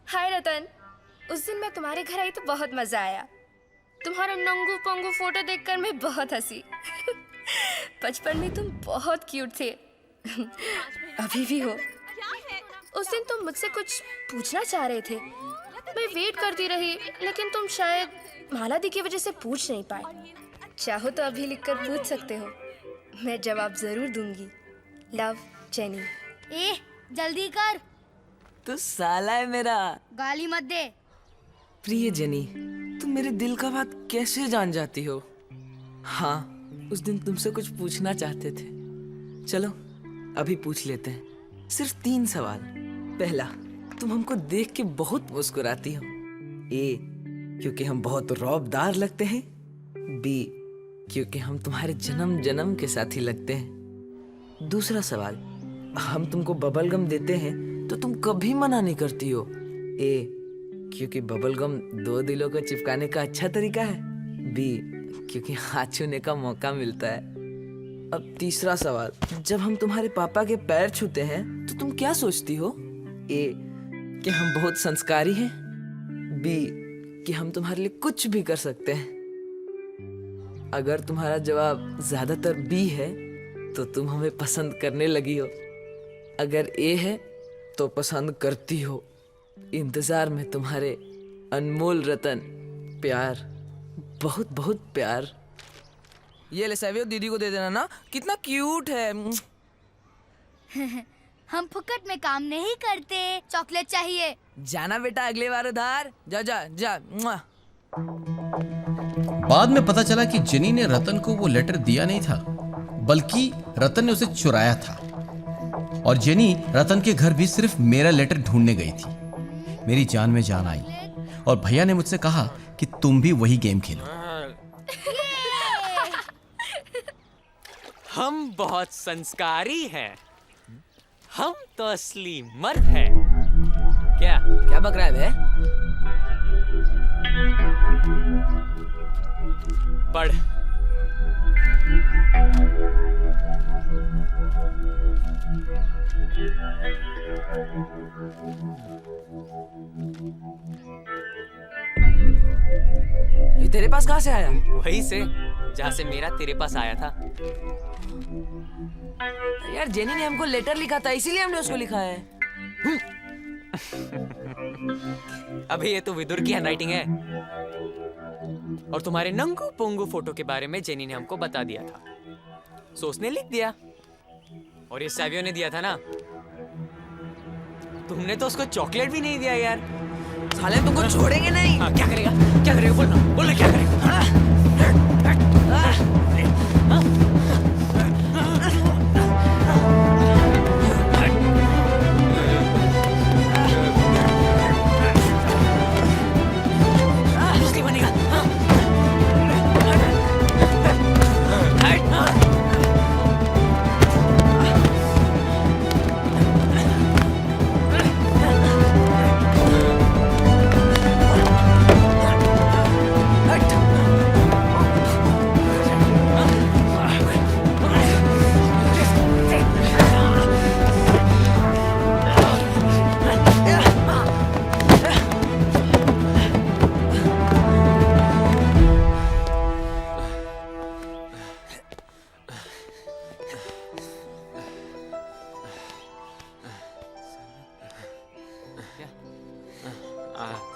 Speaker 8: हाय रतन, उस दिन मैं तुम्हारे घर आई तो बहुत मजा आया। तुम्हारा नंगू पंगू फोटो देखकर मैं बहुत हंसी। बचपन में तुम बहुत क्यूट थे। अभी भी हो। उस दिन तुम मुझसे कुछ पूछना चाह रहे थे। मैं वेट करती रही, लेकिन तुम शायद माला दी की वजह से पूछ नहीं पाए। चाहो तो अभी लिखकर पूछ सकते हो, मैं जवाब जरूर दूंगी। Love, jenny.
Speaker 4: ए, जल्दी कर।
Speaker 5: तू साला है मेरा।
Speaker 4: गाली मत दे।
Speaker 5: प्रिय जेनी, तुम मेरे दिल का बात कैसे जान जाती हो? हाँ, उस दिन तुमसे कुछ पूछना चाहते थे। चलो अभी पूछ लेते हैं। सिर्फ 3 सवाल। पहला, तुम हमको देख के बहुत मुस्कुराती हो। ए, क्योंकि हम बहुत रौबदार लगते हैं। बी, क्योंकि हम तुम्हारे जन्म जन्म के साथी लगते हैं। दूसरा सवाल, हम तुमको बबल गम देते हैं तो तुम कभी मना नहीं करती हो। ए, क्योंकि बबल गम 2 दिलों को चिपकाने का अच्छा तरीका है। बी, क्योंकि हाथ छूने का मौका मिलता है। अब तीसरा सवाल, जब हम तुम्हारे पापा के पैर छूते हैं तो तुम क्या सोचती हो? ए, कि हम बहुत संस्कारी हैं। बी, कि हम तुम्हारे लिए कुछ भी कर सकते हैं। अगर तुम्हारा जवाब ज्यादातर बी है तो तुम हमें पसंद करने लगी हो। अगर ए है तो पसंद करती हो। इंतजार में तुम्हारे अनमोल रतन। प्यार, बहुत बहुत प्यार। ये ले सैवियो, दीदी को दे देना ना, कितना क्यूट है।
Speaker 4: हम फुकट में काम नहीं करते, चॉकलेट चाहिए।
Speaker 5: जाना बेटा अगले बार उधार। जा जा जा।
Speaker 2: बाद में पता चला कि जेनी ने रतन को वो लेटर दिया नहीं था, बल्कि रतन ने उसे चुराया था। और जेनी रतन के घर भी सिर्फ मेरा लेटर ढूंढने गई थी। मेरी जान में जान आई और भैया ने मुझसे कहा कि तुम भी वही गेम खेलो।
Speaker 3: हम बहुत संस्कारी हैं। हम तो असली मर्द हैं। क्या
Speaker 5: क्या बक रहा है बे?
Speaker 3: पढ़।
Speaker 5: ये तेरे पास कहाँ से आया?
Speaker 3: वहीं से जहाँ से मेरा तेरे पास आया था।
Speaker 5: यार जेनी ने हमको लेटर लिखा था, इसीलिए हमने उसको लिखा है।
Speaker 3: अभी ये तो विदुर की हैंडराइटिंग है। और तुम्हारे नंगू पोंगू फोटो के बारे में जेनी ने हमको बता दिया था, सो उसने लिख दिया। और ये सैवियो ने दिया था ना, तुमने तो उसको चॉकलेट भी नहीं दिया यार।
Speaker 5: साले तुमको छोड़ेंगे नहीं।
Speaker 3: हाँ, क्या करेगा? क्या करेगा? बोलना क्या करेगा?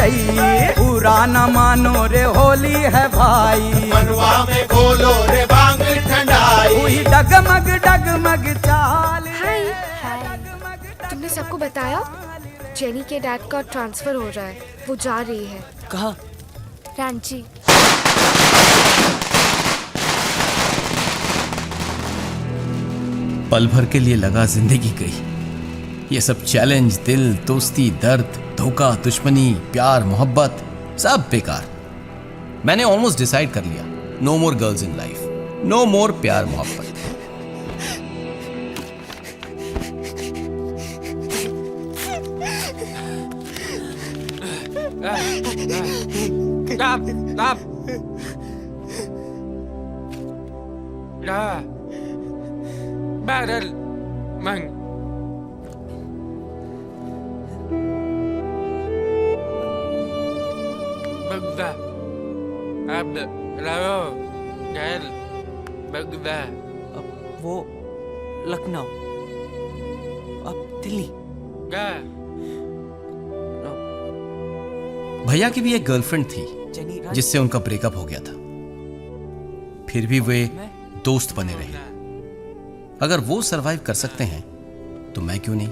Speaker 12: रही। पूरा न मानो रे होली है भाई, मनवा में खोलो रे भांग ठंडाई। हुई डगमग डगमग चाल।
Speaker 8: तुमने सबको बताया? जेनी के डैड का ट्रांसफर हो रहा है, वो जा रही है।
Speaker 3: कहाँ?
Speaker 8: रांची।
Speaker 2: पल भर के लिए लगा जिंदगी गई। ये सब चैलेंज, दिल, दोस्ती, दर्द, धोखा, दुश्मनी, प्यार, मोहब्बत सब बेकार। मैंने ऑलमोस्ट डिसाइड कर लिया, no more girls in life, no more प्यार मोहब्बत।
Speaker 15: Stop! Stop! Barrel! Mang! Bagda! Abd! Rao! Gael! Bagda!
Speaker 3: वो लखनऊ, अब दिल्ली।
Speaker 2: भैया की भी एक गर्लफ्रेंड थी जिससे उनका ब्रेकअप हो गया था, फिर भी वे दोस्त बने रहे। अगर वो सरवाइव कर सकते हैं तो मैं क्यों नहीं?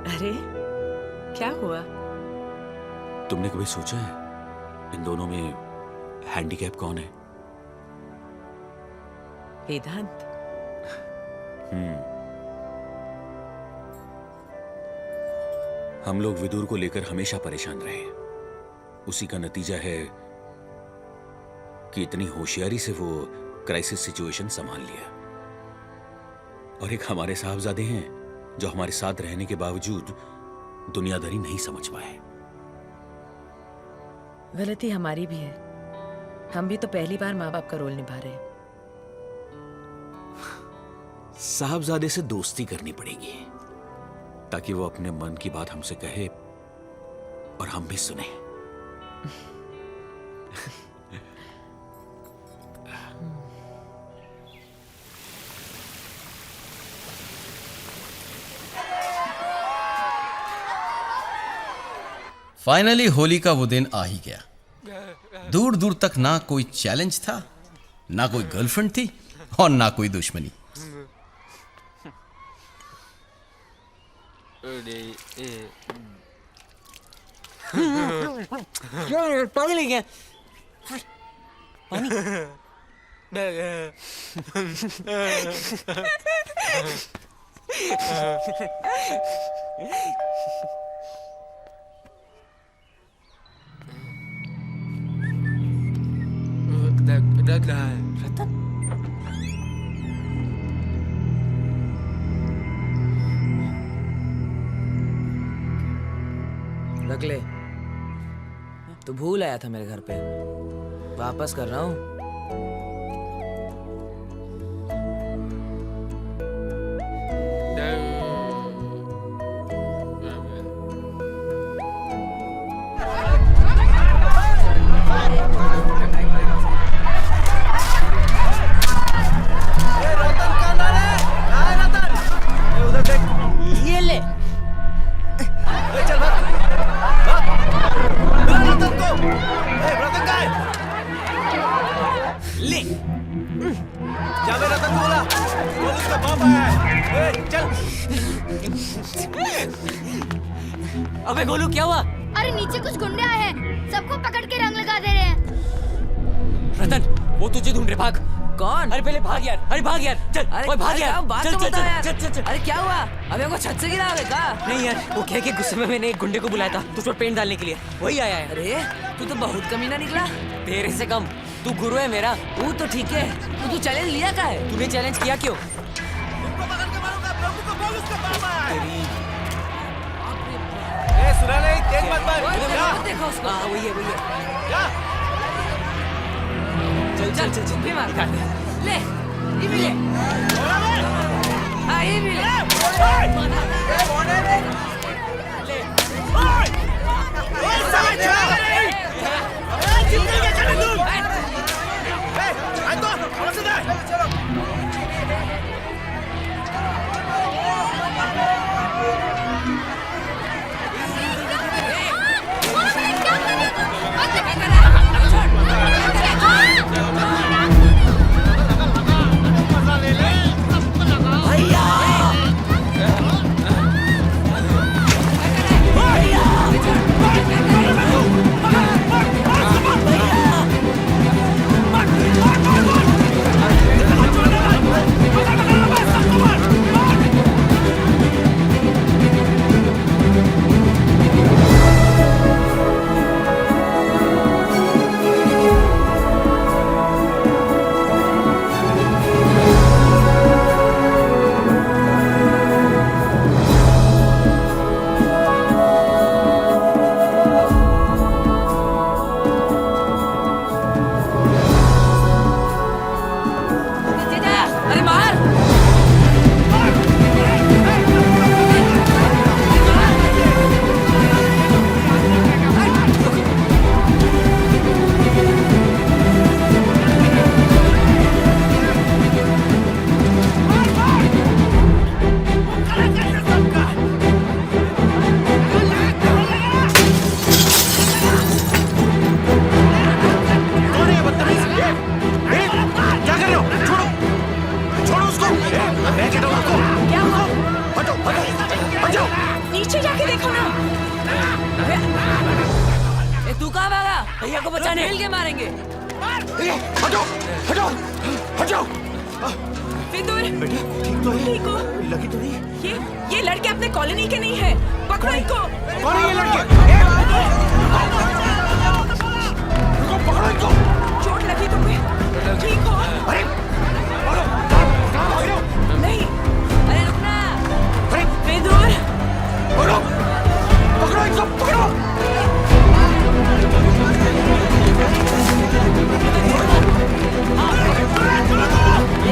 Speaker 7: अरे क्या हुआ?
Speaker 16: तुमने कभी सोचा है इन दोनों में हैंडीकैप कौन है?
Speaker 7: वेदांत।
Speaker 16: हम लोग विदुर को लेकर हमेशा परेशान रहे। उसी का नतीजा है कि इतनी होशियारी से वो क्राइसिस सिचुएशन संभाल लिया। और एक हमारे साहबजादे हैं जो हमारे साथ रहने के बावजूद दुनियादारी नहीं समझ पाए।
Speaker 7: गलती हमारी भी है, हम भी तो पहली बार माँ बाप का रोल निभा रहे हैं।
Speaker 16: साहबजादे से दोस्ती करनी पड़ेगी ताकि वो अपने मन की बात हमसे कहे और हम भी सुने।
Speaker 2: फाइनली होली का वो दिन आ ही गया। दूर दूर तक ना कोई चैलेंज था, ना कोई गर्लफ्रेंड थी और ना कोई दुश्मनी।
Speaker 3: पानी ले गया। पानी।
Speaker 15: रतन?
Speaker 5: रख ले। तू भूल आया था मेरे घर पे, वापस कर रहा हूँ।
Speaker 3: ये ले।
Speaker 18: चल भाग। रतन को। रतन कहाँ है?
Speaker 3: ले।
Speaker 18: जावे रतन को बोला। बोल उसका बाप आया है। चल।
Speaker 3: अबे गोलू क्या हुआ?
Speaker 17: अरे नीचे कुछ गुंडे आए हैं, सबको पकड़ के रंग लगा दे रहे हैं।
Speaker 3: रतन, वो तुझे ढूंढ रहे, भाग।
Speaker 5: कौन?
Speaker 3: अरे पहले भाग यार, अरे भाग यार, चल।
Speaker 5: अरे
Speaker 3: भाग यार,
Speaker 5: बात
Speaker 3: चल
Speaker 5: तो
Speaker 3: चल
Speaker 5: बता यार।
Speaker 3: चल चल चल।
Speaker 5: अरे क्या हुआ? अबे हमको छत से गिरा दे का?
Speaker 3: नहीं यार, वो कह के गुस्से में मैंने एक गुंडे को बुलाया था तुझ पर पेंट डालने के लिए, वही आया है।
Speaker 5: अरे तू तो बहुत कमीना निकला।
Speaker 3: तेरे से कम, तू गुरु है मेरा।
Speaker 5: वो तो ठीक है, तू चैलेंज लिया का है?
Speaker 3: तूने चैलेंज किया क्यों?
Speaker 18: सुना नहीं, तेज मत मार।
Speaker 5: देखो उसको।
Speaker 3: हाँ वही है, वही है।
Speaker 5: चल चल चल चल भी मार काट ले, ये भी ले। हाँ ये भी ले।
Speaker 3: भैया को बचाने
Speaker 5: मिल के मारेंगे।
Speaker 6: हटो हटो हटो।
Speaker 19: विदुर
Speaker 6: बेटा ठीक तो है?
Speaker 19: ठीक हो?
Speaker 6: लगी तो नहीं?
Speaker 19: ये लड़के अपने कॉलोनी के नहीं है। पकड़ो इनको।
Speaker 6: कौन है ये लड़के? पकड़ो इनको।
Speaker 19: चोट लगी तुम्हें? ठीक हो?
Speaker 6: अरे
Speaker 19: नहीं।
Speaker 5: अरे रुकना।
Speaker 6: अरे
Speaker 19: विदुर
Speaker 6: पकड़ो पकड़ो इनको पकड़ो।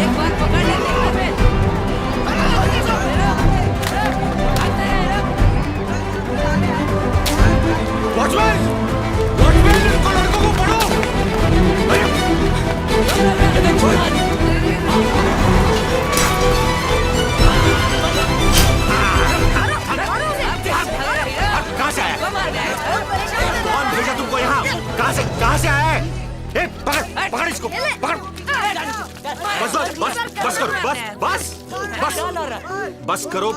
Speaker 5: एक बार पकड़ लेते हैं फिर।
Speaker 6: वॉचमैन वॉचमैन इनको लड़कों को पकड़ो। कहाँ से आया? कौन भेजा तुमको यहाँ? कहाँ से आया है? ए, पकड़ पकड़ इसको पकड़। बस बस बस बस करो बस बस बस बस करो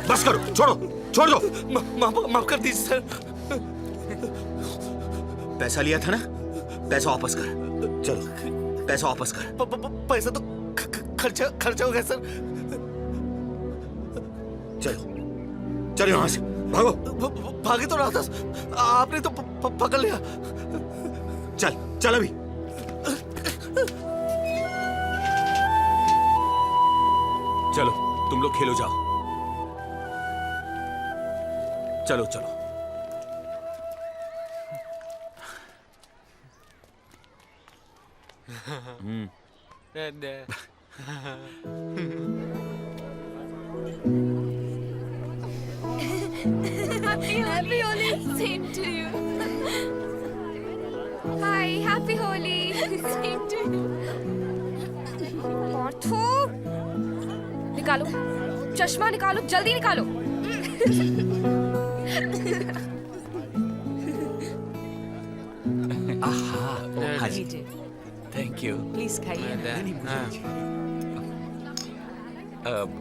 Speaker 6: बस करो छोड़ो छोड़ दो।
Speaker 18: माफ कर दीजिए सर।
Speaker 6: पैसा लिया था ना, पैसा वापस कर। चलो पैसा वापस कर।
Speaker 18: पैसा तो खर्चा हो गया सर।
Speaker 6: चलो चलो यहाँ से भागो।
Speaker 18: भागे तो रहा था, आपने तो पकड़ लिया।
Speaker 6: चल चल अभी। चलो तुम लोग खेलो जाओ। चलो चलो।
Speaker 8: Happy Holi. Same to you. Hi, Happy Holi. Same to you.
Speaker 4: Partho, निकालो चश्मा, निकालो जल्दी निकालो।
Speaker 5: हाँ जी।
Speaker 15: Thank you.
Speaker 5: प्लीज खाइए।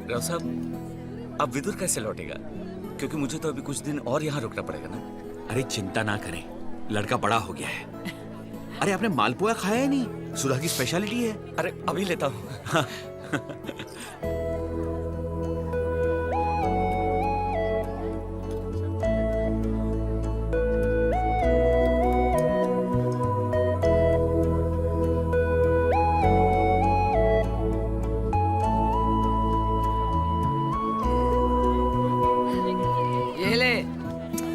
Speaker 10: राव साहब, अब विदुर कैसे लौटेगा? क्योंकि मुझे तो अभी कुछ दिन और यहाँ रुकना पड़ेगा ना।
Speaker 6: अरे चिंता ना करें, लड़का बड़ा हो गया है। अरे आपने मालपुआ खाया है नहीं? सुधा की स्पेशलिटी है।
Speaker 10: अरे अभी लेता हूँ।
Speaker 6: हाँ।
Speaker 5: ये ले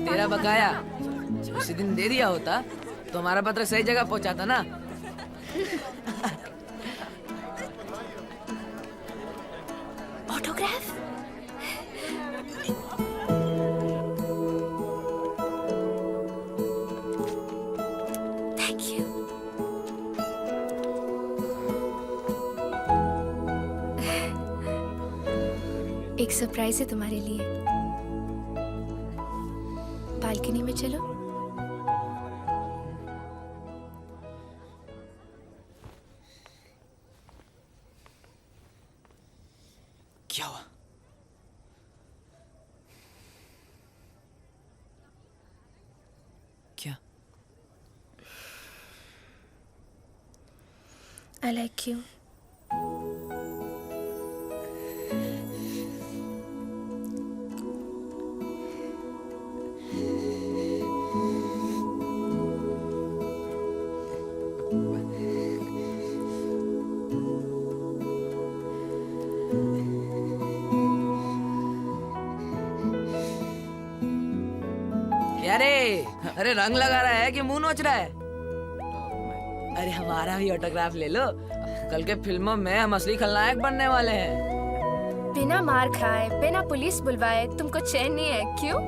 Speaker 5: तेरा बकाया। उसी दिन दे दिया होता तो हमारा पत्र सही जगह पहुंचाता ना।
Speaker 8: ऑटोग्राफ? Thank you. एक सरप्राइज है तुम्हारे लिए। बालकनी में चलो।
Speaker 10: क्या हुआ?
Speaker 5: क्या?
Speaker 8: I like you.
Speaker 5: अरे रंग लगा रहा है कि मुंह नोच रहा है? अरे हमारा भी ऑटोग्राफ ले लो। कल के फिल्मों में हम असली खलनायक बनने वाले हैं।
Speaker 8: बिना मार खाए, बिना पुलिस बुलवाए तुमको चैन नहीं है, क्यों?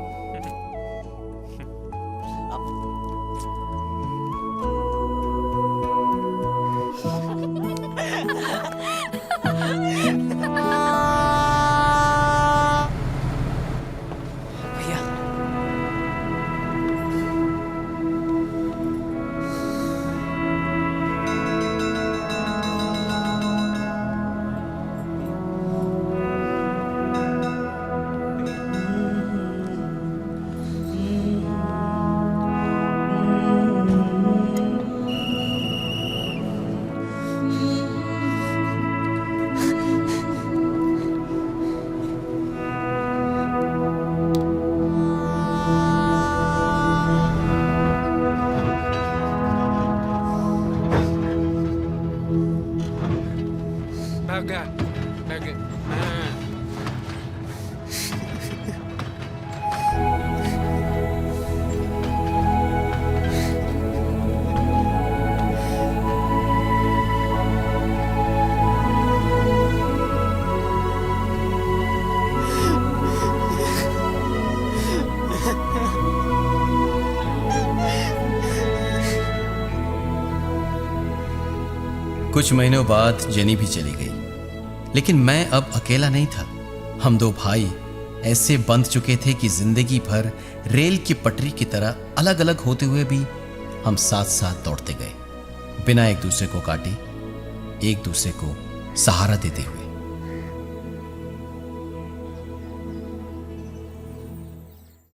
Speaker 15: बगा बगा हाँ।
Speaker 2: कुछ महीनों बाद जेनी भी चली गई, लेकिन मैं अब अकेला नहीं था। हम दो भाई ऐसे बंध चुके थे कि जिंदगी भर रेल की पटरी की तरह अलग अलग होते हुए भी हम साथ साथ दौड़ते गए, बिना एक दूसरे को काटे, एक दूसरे को सहारा देते हुए।